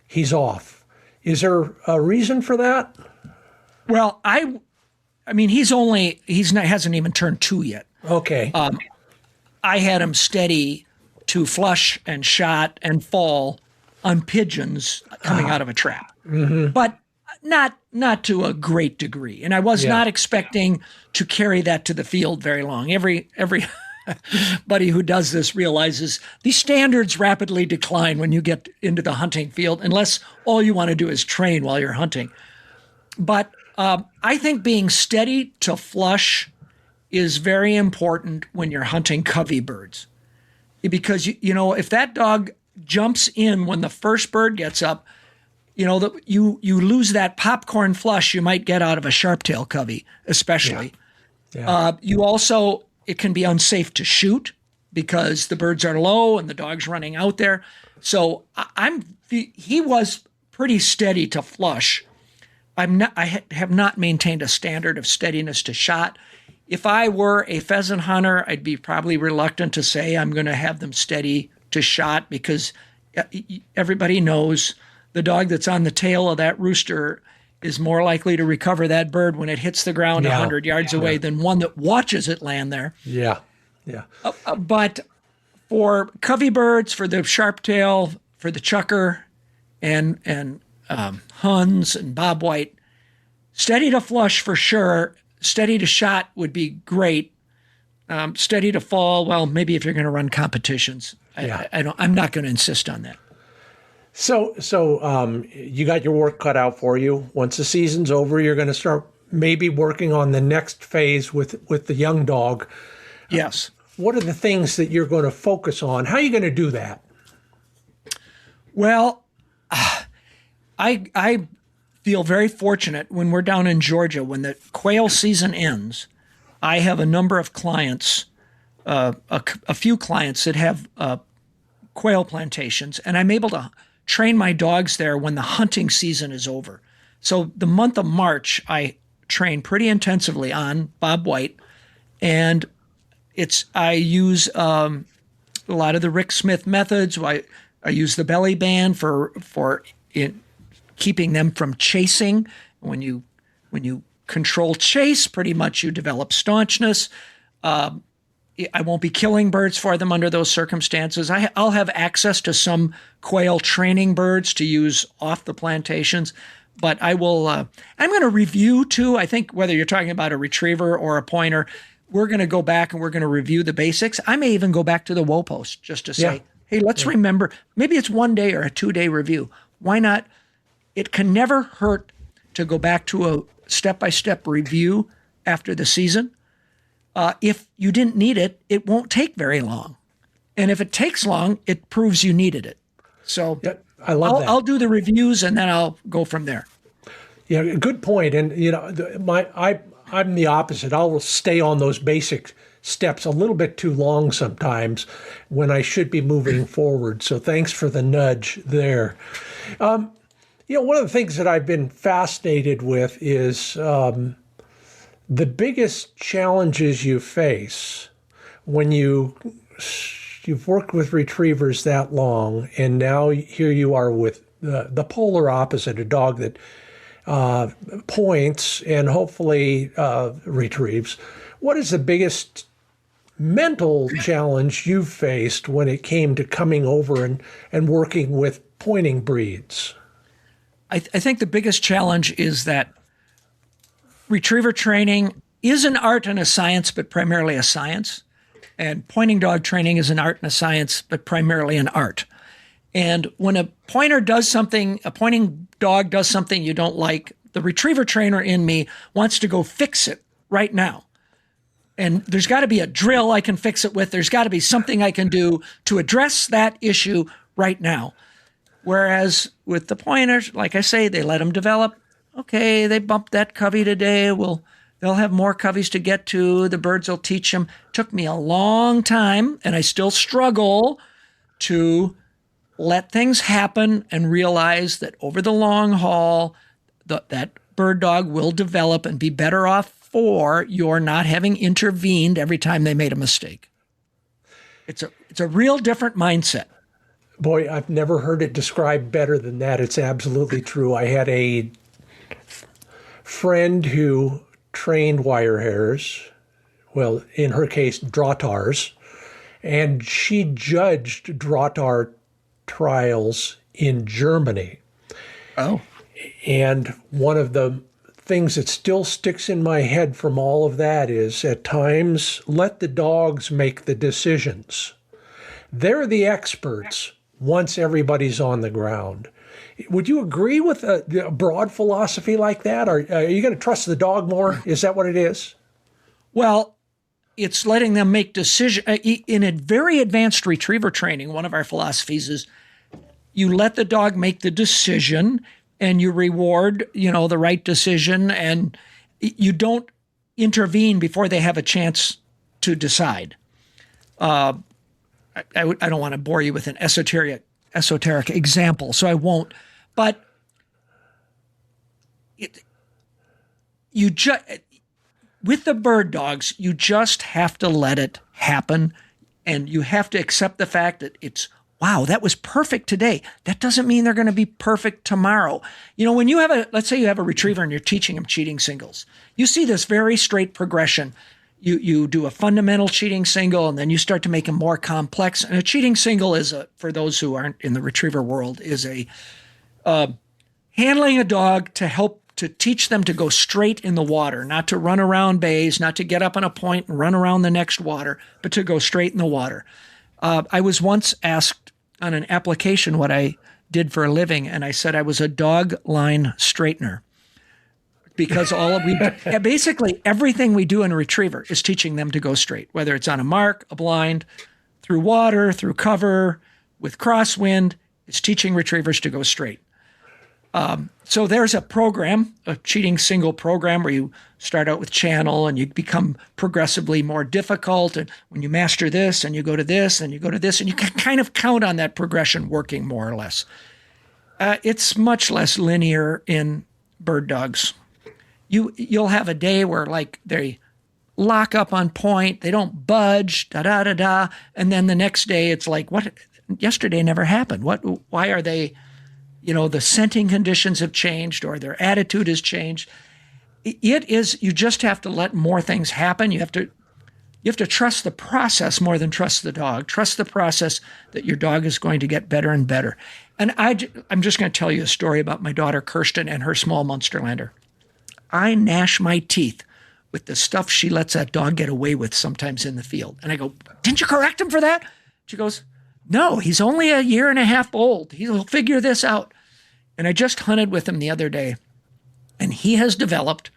he's off. Is there a reason for that? Well, I mean, hasn't even turned 2 yet. Okay. I had him steady to flush and shot and fall on pigeons coming out of a trap, but not to a great degree. And I was not expecting to carry that to the field very long. Every buddy who does this realizes these standards rapidly decline when you get into the hunting field, unless all you want to do is train while you're hunting. But I think being steady to flush is very important when you're hunting covey birds, because if that dog jumps in when the first bird gets up, you lose that popcorn flush you might get out of a sharptail covey, especially. Yeah. It can be unsafe to shoot because the birds are low and the dog's running out there. So he was pretty steady to flush. I have not maintained a standard of steadiness to shot. If I were a pheasant hunter, I'd be probably reluctant to say I'm going to have them steady to shot, because everybody knows the dog that's on the tail of that rooster is more likely to recover that bird when it hits the ground 100 yards away than one that watches it land there. Yeah. But for covey birds, for the sharptail, for the chucker, and Huns and bobwhite, steady to flush for sure. Steady to shot would be great. Steady to fall, well, maybe if you're going to run competitions. I'm not going to insist on that. So you got your work cut out for you. Once the season's over, you're going to start maybe working on the next phase with the young dog. Yes. What are the things that you're going to focus on? How are you going to do that? Well, I feel very fortunate when we're down in Georgia, when the quail season ends. I have a number of clients, a few clients that have quail plantations, and I'm able to train my dogs there when the hunting season is over. So the month of March, I train pretty intensively on bobwhite, and I use a lot of the Rick Smith methods. I use the belly band for keeping them from chasing. When you control chase, pretty much you develop staunchness. I won't be killing birds for them under those circumstances. I'll have access to some quail training birds to use off the plantations, but I will. I'm going to review too. I think whether you're talking about a retriever or a pointer, we're going to go back and we're going to review the basics. I may even go back to the woe post just to say, hey, let's remember. Maybe it's 1 day or a 2-day review. Why not? It can never hurt to go back to a step-by-step review after the season. If you didn't need it, it won't take very long. And if it takes long, it proves you needed it. So I love that. I'll do the reviews and then I'll go from there. Yeah, good point. And I'm the opposite. I'll stay on those basic steps a little bit too long sometimes when I should be moving forward. So thanks for the nudge there. One of the things that I've been fascinated with is the biggest challenges you face when you've worked with retrievers that long, and now here you are with the polar opposite, a dog that points and hopefully retrieves. What is the biggest mental challenge you've faced when it came to coming over and working with pointing breeds? I think the biggest challenge is that retriever training is an art and a science, but primarily a science. And pointing dog training is an art and a science, but primarily an art. And when a pointer does something, a pointing dog does something you don't like, the retriever trainer in me wants to go fix it right now. And there's got to be a drill I can fix it with. There's got to be something I can do to address that issue right now. Whereas with the pointers, like I say, they let them develop. Okay, they bumped that covey today. They'll have more coveys to get to. The birds will teach them. Took me a long time, and I still struggle to let things happen and realize that over the long haul, that bird dog will develop and be better off for your not having intervened every time they made a mistake. It's a real different mindset. Boy, I've never heard it described better than that. It's absolutely true. I had a friend who trained wirehairs, well, in her case, Drahtars, and she judged Drahtar trials in Germany. Oh. And one of the things that still sticks in my head from all of that is, at times, let the dogs make the decisions. They're the experts once everybody's on the ground. Would you agree with a broad philosophy like that? Or are you going to trust the dog more? Is that what it is? Well, it's letting them make decisions. In a very advanced retriever training, one of our philosophies is you let the dog make the decision and you reward, the right decision, and you don't intervene before they have a chance to decide. I don't want to bore you with an esoteric example, so I won't. But with the bird dogs, you just have to let it happen, and you have to accept the fact that wow, that was perfect today. That doesn't mean they're going to be perfect tomorrow. When you have let's say you have a retriever and you're teaching them cheating singles, you see this very straight progression. You do a fundamental cheating single, and then you start to make them more complex. And a cheating single is for those who aren't in the retriever world, is handling a dog to help to teach them to go straight in the water, not to run around bays, not to get up on a point and run around the next water, but to go straight in the water. I was once asked on an application what I did for a living, and I said I was a dog line straightener. Because basically everything we do in a retriever is teaching them to go straight, whether it's on a mark, a blind, through water, through cover, with crosswind. It's teaching retrievers to go straight. So there's a program, a cheating single program, where you start out with channel and you become progressively more difficult. And when you master this and you go to this and you go to this, and you can kind of count on that progression working more or less. It's much less linear in bird dogs. You'll have a day where they lock up on point, they don't budge, da-da-da-da, and then the next day it's like, what? Yesterday never happened. Why are they, the scenting conditions have changed or their attitude has changed. it is, you just have to let more things happen. You have to trust the process more than trust the dog. Trust the process that your dog is going to get better and better. And I'm just going to tell you a story about my daughter Kirsten and her small Munsterlander. I gnash my teeth with the stuff she lets that dog get away with sometimes in the field. And I go, didn't you correct him for that? She goes, no, he's only a year and a half old. He'll figure this out. And I just hunted with him the other day, and he has developed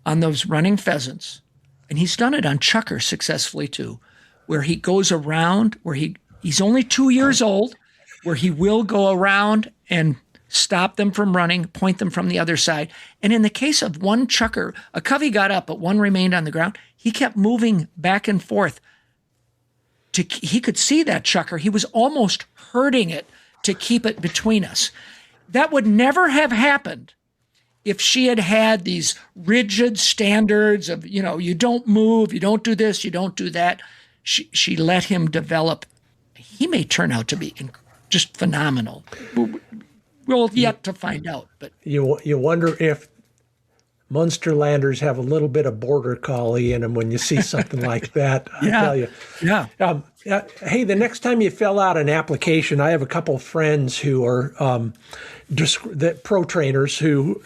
on those running pheasants, and he's done it on chucker successfully too, where he goes around, where he's only 2 years old, where he will go around and stop them from running, point them from the other side. And in the case of one chucker, a covey got up, but one remained on the ground. He kept moving back and forth. He could see that chucker. He was almost hurting it to keep it between us. That would never have happened if she had had these rigid standards of, you don't move, you don't do this, you don't do that. She let him develop. He may turn out to be just phenomenal. We'll yet to find out. But you wonder if Munsterlanders have a little bit of border collie in them when you see something like that. I tell you. Yeah. Hey, the next time you fill out an application, I have a couple of friends who are pro trainers who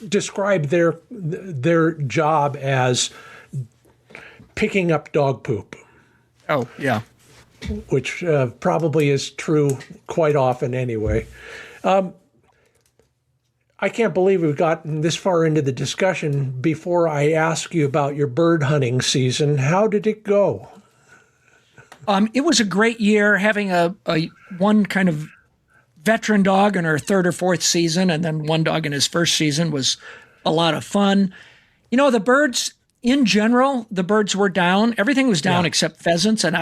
describe their job as picking up dog poop. Oh, yeah. Which probably is true quite often anyway. I can't believe we've gotten this far into the discussion before I ask you about your bird hunting season. How did it go? It was a great year, having a one kind of veteran dog in her third or fourth season, and then one dog in his first season was a lot of fun. The birds, in general, the birds were down. Everything was down except pheasants, and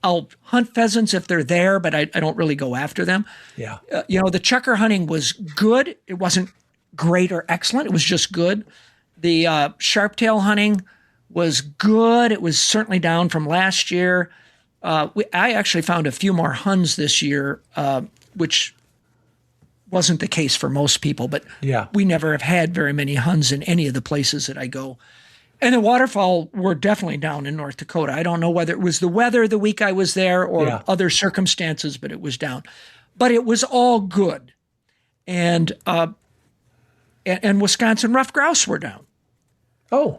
I'll hunt pheasants if they're there, but I don't really go after them. Yeah. The chucker hunting was good. It wasn't great or excellent. It was just good. The sharptail hunting was good. It was certainly down from last year. I actually found a few more huns this year, which wasn't the case for most people, but we never have had very many huns in any of the places that I go. And the waterfowl were definitely down in North Dakota. I don't know whether it was the weather the week I was there or other circumstances, but it was down. But it was all good. And Wisconsin ruffed grouse were down. Oh,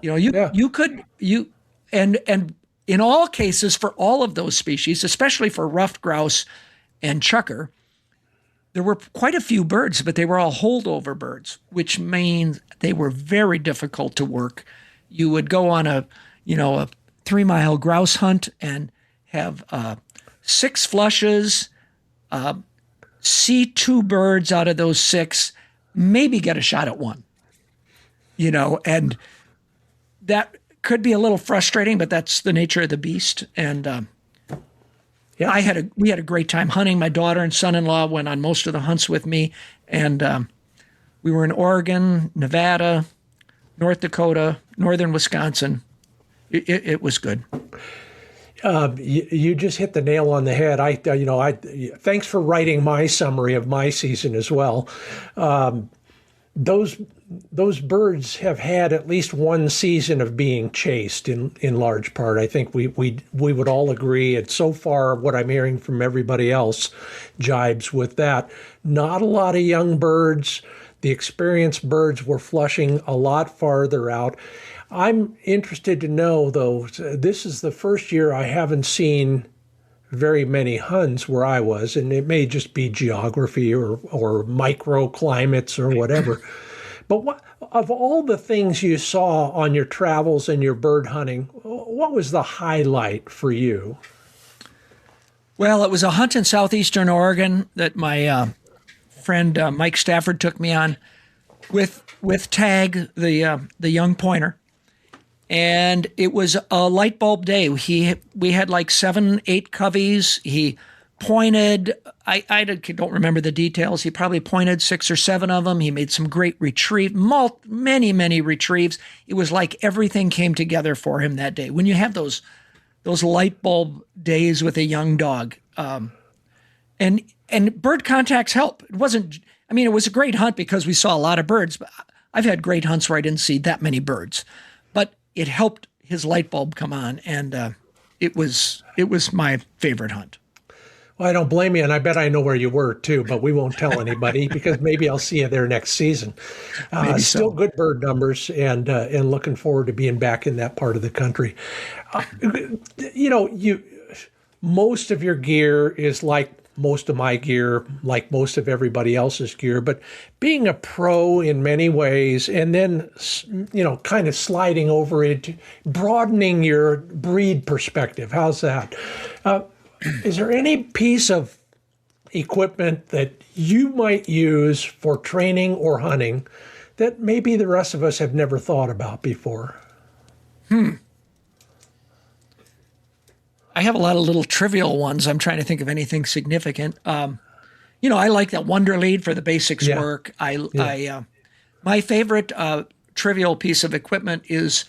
and in all cases for all of those species, especially for ruffed grouse and chucker, there were quite a few birds, but they were all holdover birds, which means they were very difficult to work. You would go on a 3-mile grouse hunt and have 6 flushes, see 2 birds out of those 6, maybe get a shot at one, and that could be a little frustrating, but that's the nature of the beast. And we had a great time hunting. My daughter and son-in-law went on most of the hunts with me, and we were in Oregon, Nevada, North Dakota, northern Wisconsin. It was good. You just hit the nail on the head. Thanks for writing my summary of my season as well. Those birds have had at least one season of being chased in large part. I think we would all agree. And so far, what I'm hearing from everybody else jibes with that. Not a lot of young birds. The experienced birds were flushing a lot farther out. I'm interested to know, though, this is the first year I haven't seen very many huns where I was, and it may just be geography or microclimates or whatever. But of all the things you saw on your travels and your bird hunting, what was the highlight for you? Well, it was a hunt in southeastern Oregon that my friend Mike Stafford took me on with Tag, the young pointer. And it was a light bulb day. We had like 7-8 coveys. He pointed, I don't remember the details. He probably pointed 6 or 7 of them. He made some great retrieve, many retrieves. It was like everything came together for him that day. When you have those light bulb days with a young dog, and bird contacts help. It was a great hunt because we saw a lot of birds, but I've had great hunts where I didn't see that many birds, but it helped his light bulb come on, and it was my favorite hunt. Well, I don't blame you, and I bet I know where you were too, but we won't tell anybody because maybe I'll see you there next season. Maybe Still so. good bird numbers, and looking forward to being back in that part of the country. Most of your gear is like most of my gear, like most of everybody else's gear, but being a pro in many ways, and then kind of sliding over into broadening your breed perspective. How's that? Is there any piece of equipment that you might use for training or hunting that maybe the rest of us have never thought about before? I have a lot of little trivial ones. I'm trying to think of anything significant. I like that Wonder Lead for the basics work. My favorite trivial piece of equipment is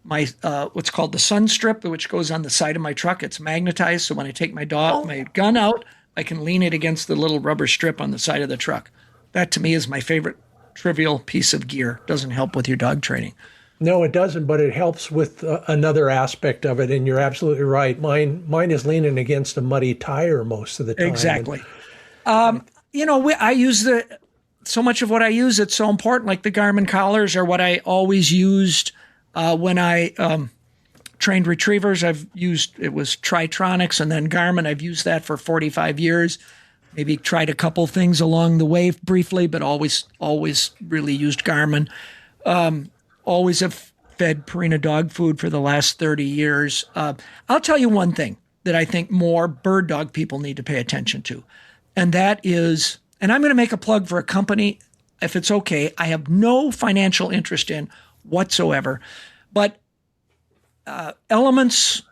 my what's called the sun strip, which goes on the side of my truck. It's magnetized, so when I take my gun out, I can lean it against the little rubber strip on the side of the truck. That to me is my favorite trivial piece of gear. Doesn't help with your dog training. No, it doesn't, but it helps with another aspect of it, and you're absolutely right. Mine is leaning against a muddy tire most of the time. Exactly. I use so much of what I use. It's so important. Like the Garmin collars are what I always used when I trained retrievers. It was Tritronics and then Garmin. I've used that for 45 years. Maybe tried a couple things along the way briefly, but always really used Garmin. Always have fed Purina dog food for the last 30 years. I'll tell you one thing that I think more bird dog people need to pay attention to. And that is, and I'm going to make a plug for a company, if it's okay, I have no financial interest in whatsoever, but Elements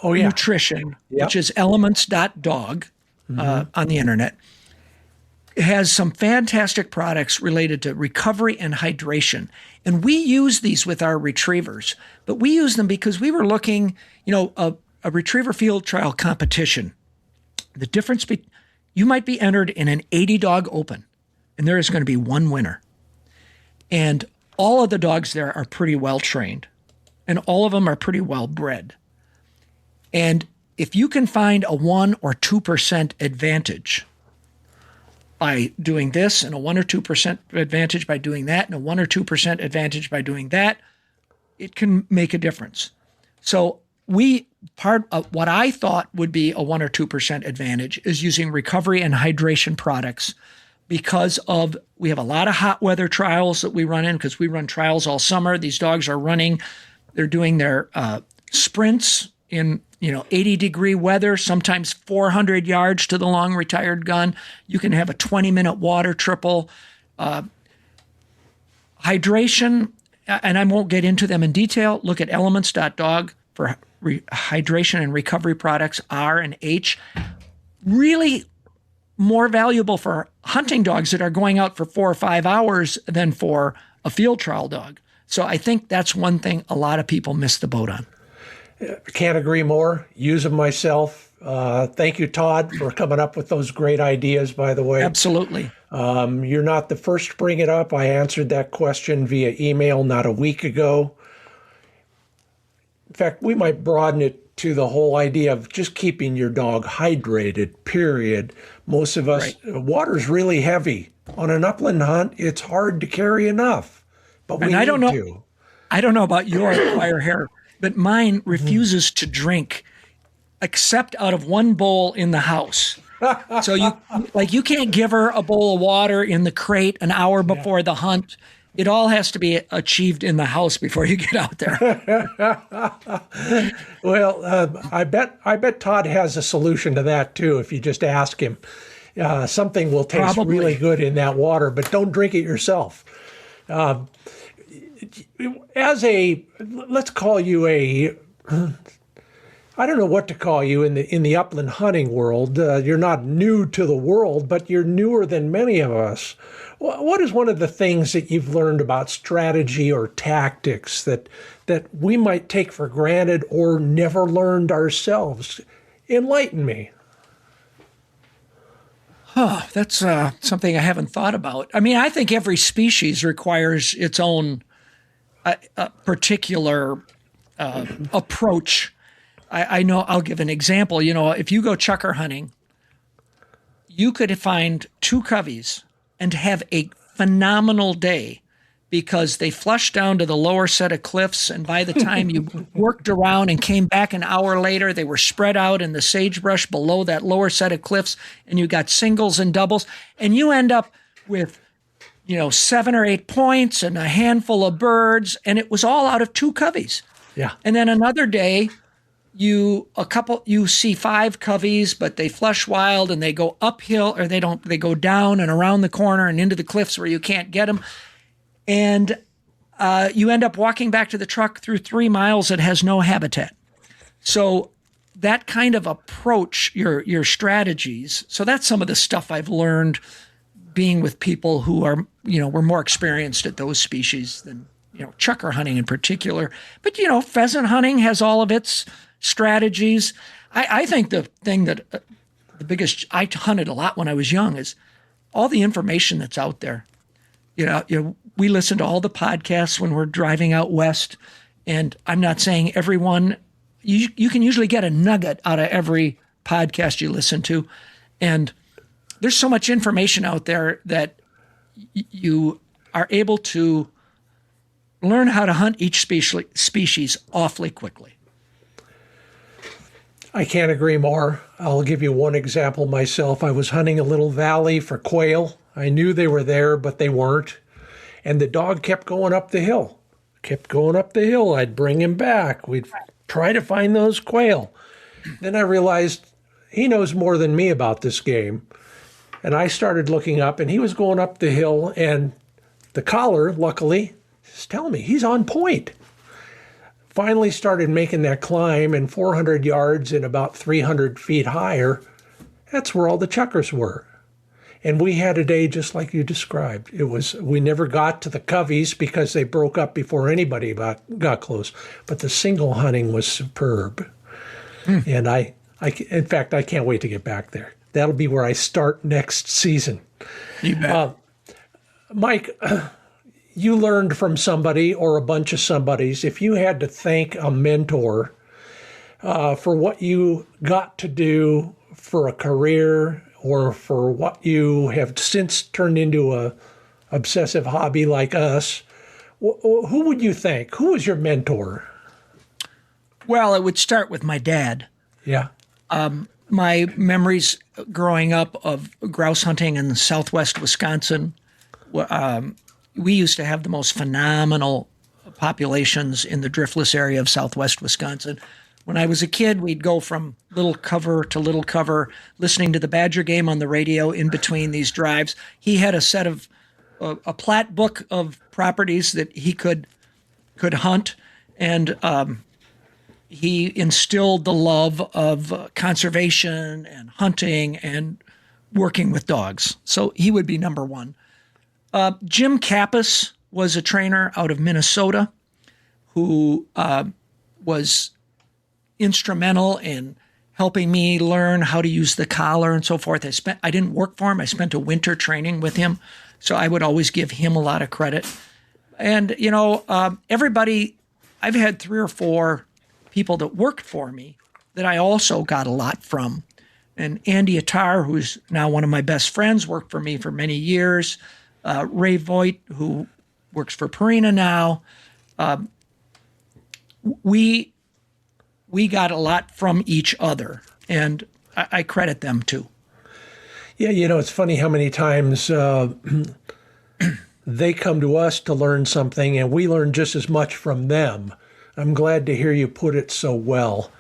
Nutrition, which is elements.dog on the internet, has some fantastic products related to recovery and hydration. And we use these with our retrievers, but we use them because we were looking, a retriever field trial competition. The difference you might be entered in an 80 dog open, and there is going to be one winner. And all of the dogs there are pretty well trained, and all of them are pretty well bred. And if you can find a 1 or 2% advantage by doing this, and a 1 or 2% advantage by doing that, and a 1 or 2% advantage by doing that, it can make a difference. So part of what I thought would be a 1 or 2% advantage is using recovery and hydration products because we have a lot of hot weather trials that we run in because we run trials all summer. These dogs are they're doing their sprints in 80-degree weather, sometimes 400 yards to the long retired gun. You can have a 20-minute water triple. Hydration, and I won't get into them in detail. Look at elements.dog for hydration and recovery products, R and H. Really more valuable for hunting dogs that are going out for 4 or 5 hours than for a field trial dog. So I think that's one thing a lot of people miss the boat on. Can't agree more. Use them myself. Thank you, Todd, for coming up with those great ideas, by the way. Absolutely. You're not the first to bring it up. I answered that question via email not a week ago. In fact, we might broaden it to the whole idea of just keeping your dog hydrated, period. Most of us, water's really heavy. On an upland hunt, it's hard to carry enough, but we need to. I don't know about your wirehair, but mine refuses to drink except out of one bowl in the house. So you can't give her a bowl of water in the crate an hour before the hunt. It all has to be achieved in the house before you get out there. Well, I bet Todd has a solution to that too. If you just ask him, something will taste really good in that water, but don't drink it yourself. Let's call you I don't know what to call you in the upland hunting world. You're not new to the world, but you're newer than many of us. What is one of the things that you've learned about strategy or tactics that we might take for granted or never learned ourselves? Enlighten me. Well, That's something I haven't thought about. I mean, I think every species requires its own particular approach. I know, I'll give an example. You know, if you go chukar hunting, you could find two coveys and have a phenomenal day because they flushed down to the lower set of cliffs. And by the time you worked around and came back an hour later, they were spread out in the sagebrush below that lower set of cliffs. And you got singles and doubles. And you end up with, 7 or 8 points and a handful of birds. And it was all out of two coveys. Yeah. And then another day, you see 5 coveys, but they flush wild and they go uphill, or they go down and around the corner and into the cliffs where you can't get them. And you end up walking back to the truck through 3 miles that has no habitat. So that kind of approach, your strategies. So that's some of the stuff I've learned being with people who are, were more experienced at those species than, chukar hunting in particular. But, pheasant hunting has all of its strategies. I think the thing that the biggest, I hunted a lot when I was young, is all the information that's out there. We listen to all the podcasts when we're driving out west, and I'm not saying everyone, you can usually get a nugget out of every podcast you listen to. And there's so much information out there that you are able to learn how to hunt each species awfully quickly. I can't agree more. I'll give you one example myself. I was hunting a little valley for quail. I knew they were there, but they weren't. And the dog kept going up the hill. I'd bring him back. We'd try to find those quail. Then I realized he knows more than me about this game. And I started looking up, and he was going up the hill, and the collar, luckily, is telling me he's on point. Finally started making that climb, and 400 yards and about 300 feet higher, that's where all the chukars were. And we had a day just like you described. We never got to the coveys because they broke up before anybody got close. But the single hunting was superb. And in fact, I can't wait to get back there. That'll be where I start next season. You bet. Mike, you learned from somebody or a bunch of somebodies. If you had to thank a mentor for what you got to do for a career, or for what you have since turned into a obsessive hobby like us, who would you thank? Who was your mentor? Well, it would start with my dad. Yeah. My memories growing up of grouse hunting in southwest Wisconsin, we used to have the most phenomenal populations in the driftless area of southwest Wisconsin. When I was a kid, we'd go from little cover to little cover, listening to the Badger game on the radio in between these drives. He had a set of a plat book of properties that he could hunt, and he instilled the love of conservation and hunting and working with dogs. So he would be number one. Jim Kappas was a trainer out of Minnesota who was instrumental in helping me learn how to use the collar and so forth. I didn't work for him. I spent a winter training with him, so I would always give him a lot of credit. And, everybody, I've had 3 or 4 people that worked for me that I also got a lot from. And Andy Attar, who's now one of my best friends, worked for me for many years. Ray Voigt, who works for Purina now. We got a lot from each other, and I credit them too. Yeah, it's funny how many times they come to us to learn something, and we learn just as much from them. I'm glad to hear you put it so well.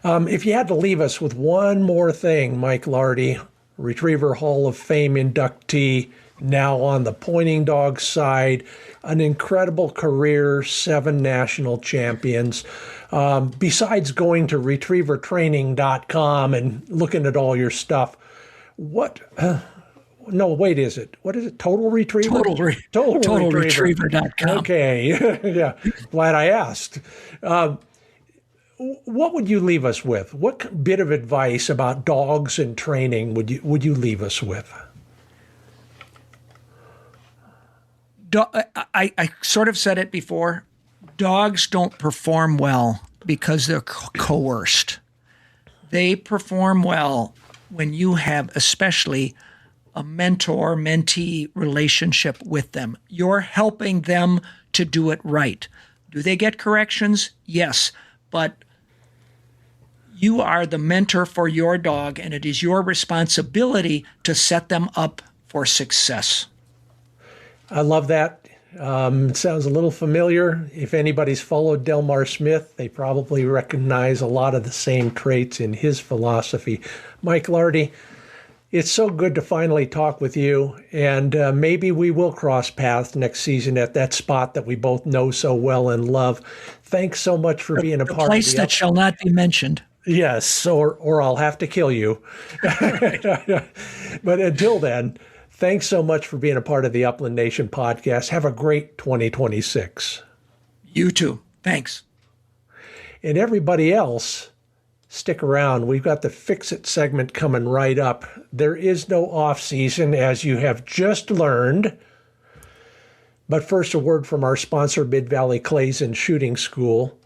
If you had to leave us with one more thing, Mike Lardy, Retriever Hall of Fame inductee, now on the pointing dog side, an incredible career, 7 national champions. Besides going to retrievertraining.com and looking at all your stuff, what is it? What is it? Total Retriever? TotalRetriever.com. Okay. Yeah. Glad I asked. What would you leave us with? What bit of advice about dogs and training would you leave us with? I sort of said it before. Dogs don't perform well because they're coerced. They perform well when you have especially a mentor-mentee relationship with them. You're helping them to do it right. Do they get corrections? Yes, but you are the mentor for your dog, and it is your responsibility to set them up for success. I love that. It sounds a little familiar. If anybody's followed Delmar Smith, they probably recognize a lot of the same traits in his philosophy. Mike Lardy, it's so good to finally talk with you, and maybe we will cross paths next season at that spot that we both know so well and love. Thanks so much for being a part of the place that shall not be mentioned. Yes, or I'll have to kill you. But until then, thanks so much for being a part of the Upland Nation podcast. Have a great 2026. You too. Thanks. And everybody else, stick around. We've got the Fix It segment coming right up. There is no off season, as you have just learned. But first, a word from our sponsor, Mid-Valley Clays and Shooting School.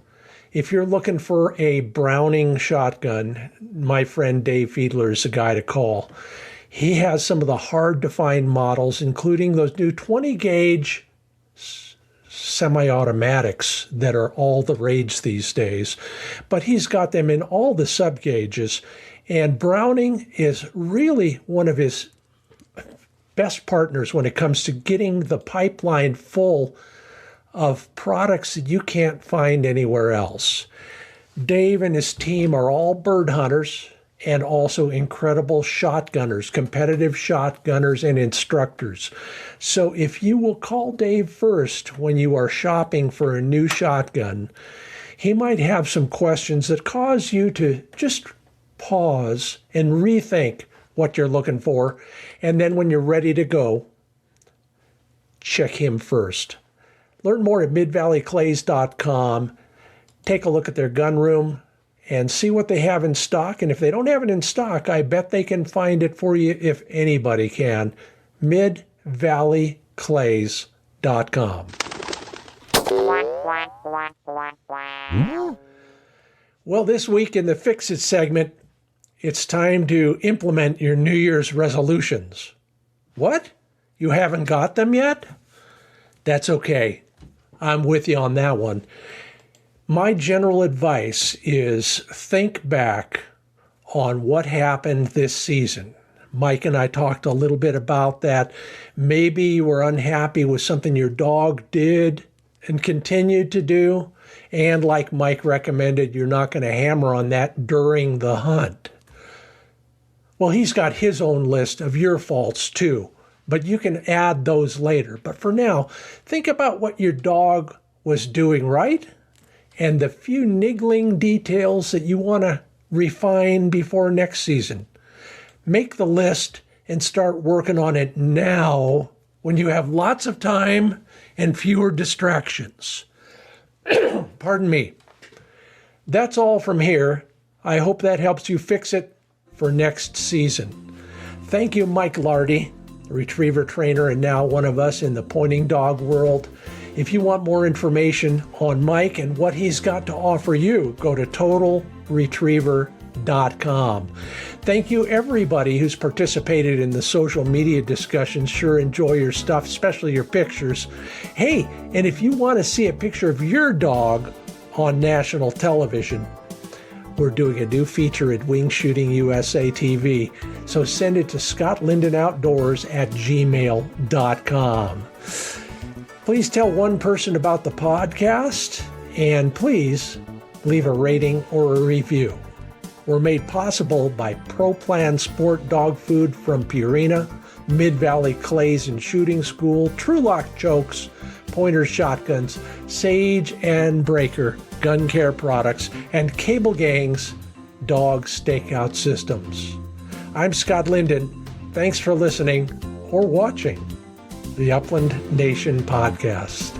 If you're looking for a Browning shotgun, my friend Dave Fiedler is the guy to call. He has some of the hard-to-find models, including those new 20-gauge semi-automatics that are all the rage these days. But he's got them in all the sub-gauges, and Browning is really one of his best partners when it comes to getting the pipeline full of products that you can't find anywhere else. Dave and his team are all bird hunters and also incredible shotgunners, competitive shotgunners and instructors. So if you will call Dave first when you are shopping for a new shotgun, he might have some questions that cause you to just pause and rethink what you're looking for. And then when you're ready to go, check him first. Learn more at midvalleyclays.com. Take a look at their gun room and see what they have in stock. And if they don't have it in stock, I bet they can find it for you if anybody can. midvalleyclays.com. Well, this week in the Fix It segment, it's time to implement your New Year's resolutions. What? You haven't got them yet? That's okay. I'm with you on that one. My general advice is think back on what happened this season. Mike and I talked a little bit about that. Maybe you were unhappy with something your dog did and continued to do. And like Mike recommended, you're not going to hammer on that during the hunt. Well, he's got his own list of your faults too, but you can add those later. But for now, think about what your dog was doing right and the few niggling details that you want to refine before next season. Make the list and start working on it now when you have lots of time and fewer distractions. Pardon me. That's all from here. I hope that helps you fix it for next season. Thank you, Mike Lardy, retriever trainer and now one of us in the pointing dog world. If you want more information on Mike and what he's got to offer you, go to totalretriever.com. Thank you, everybody who's participated in the social media discussions. Sure enjoy your stuff, especially your pictures. Hey, and if you want to see a picture of your dog on national television, we're doing a new feature at Wing Shooting USA TV. So send it to scottlindonoutdoors@gmail.com. Please tell one person about the podcast, and please leave a rating or a review. We're made possible by ProPlan Sport Dog Food from Purina, Mid-Valley Clays and Shooting School, True Lock Chokes, Pointer Shotguns, Sage and Breaker Gun Care Products, and Cable Gang's Dog Stakeout Systems. I'm Scott Linden. Thanks for listening or watching the Upland Nation podcast.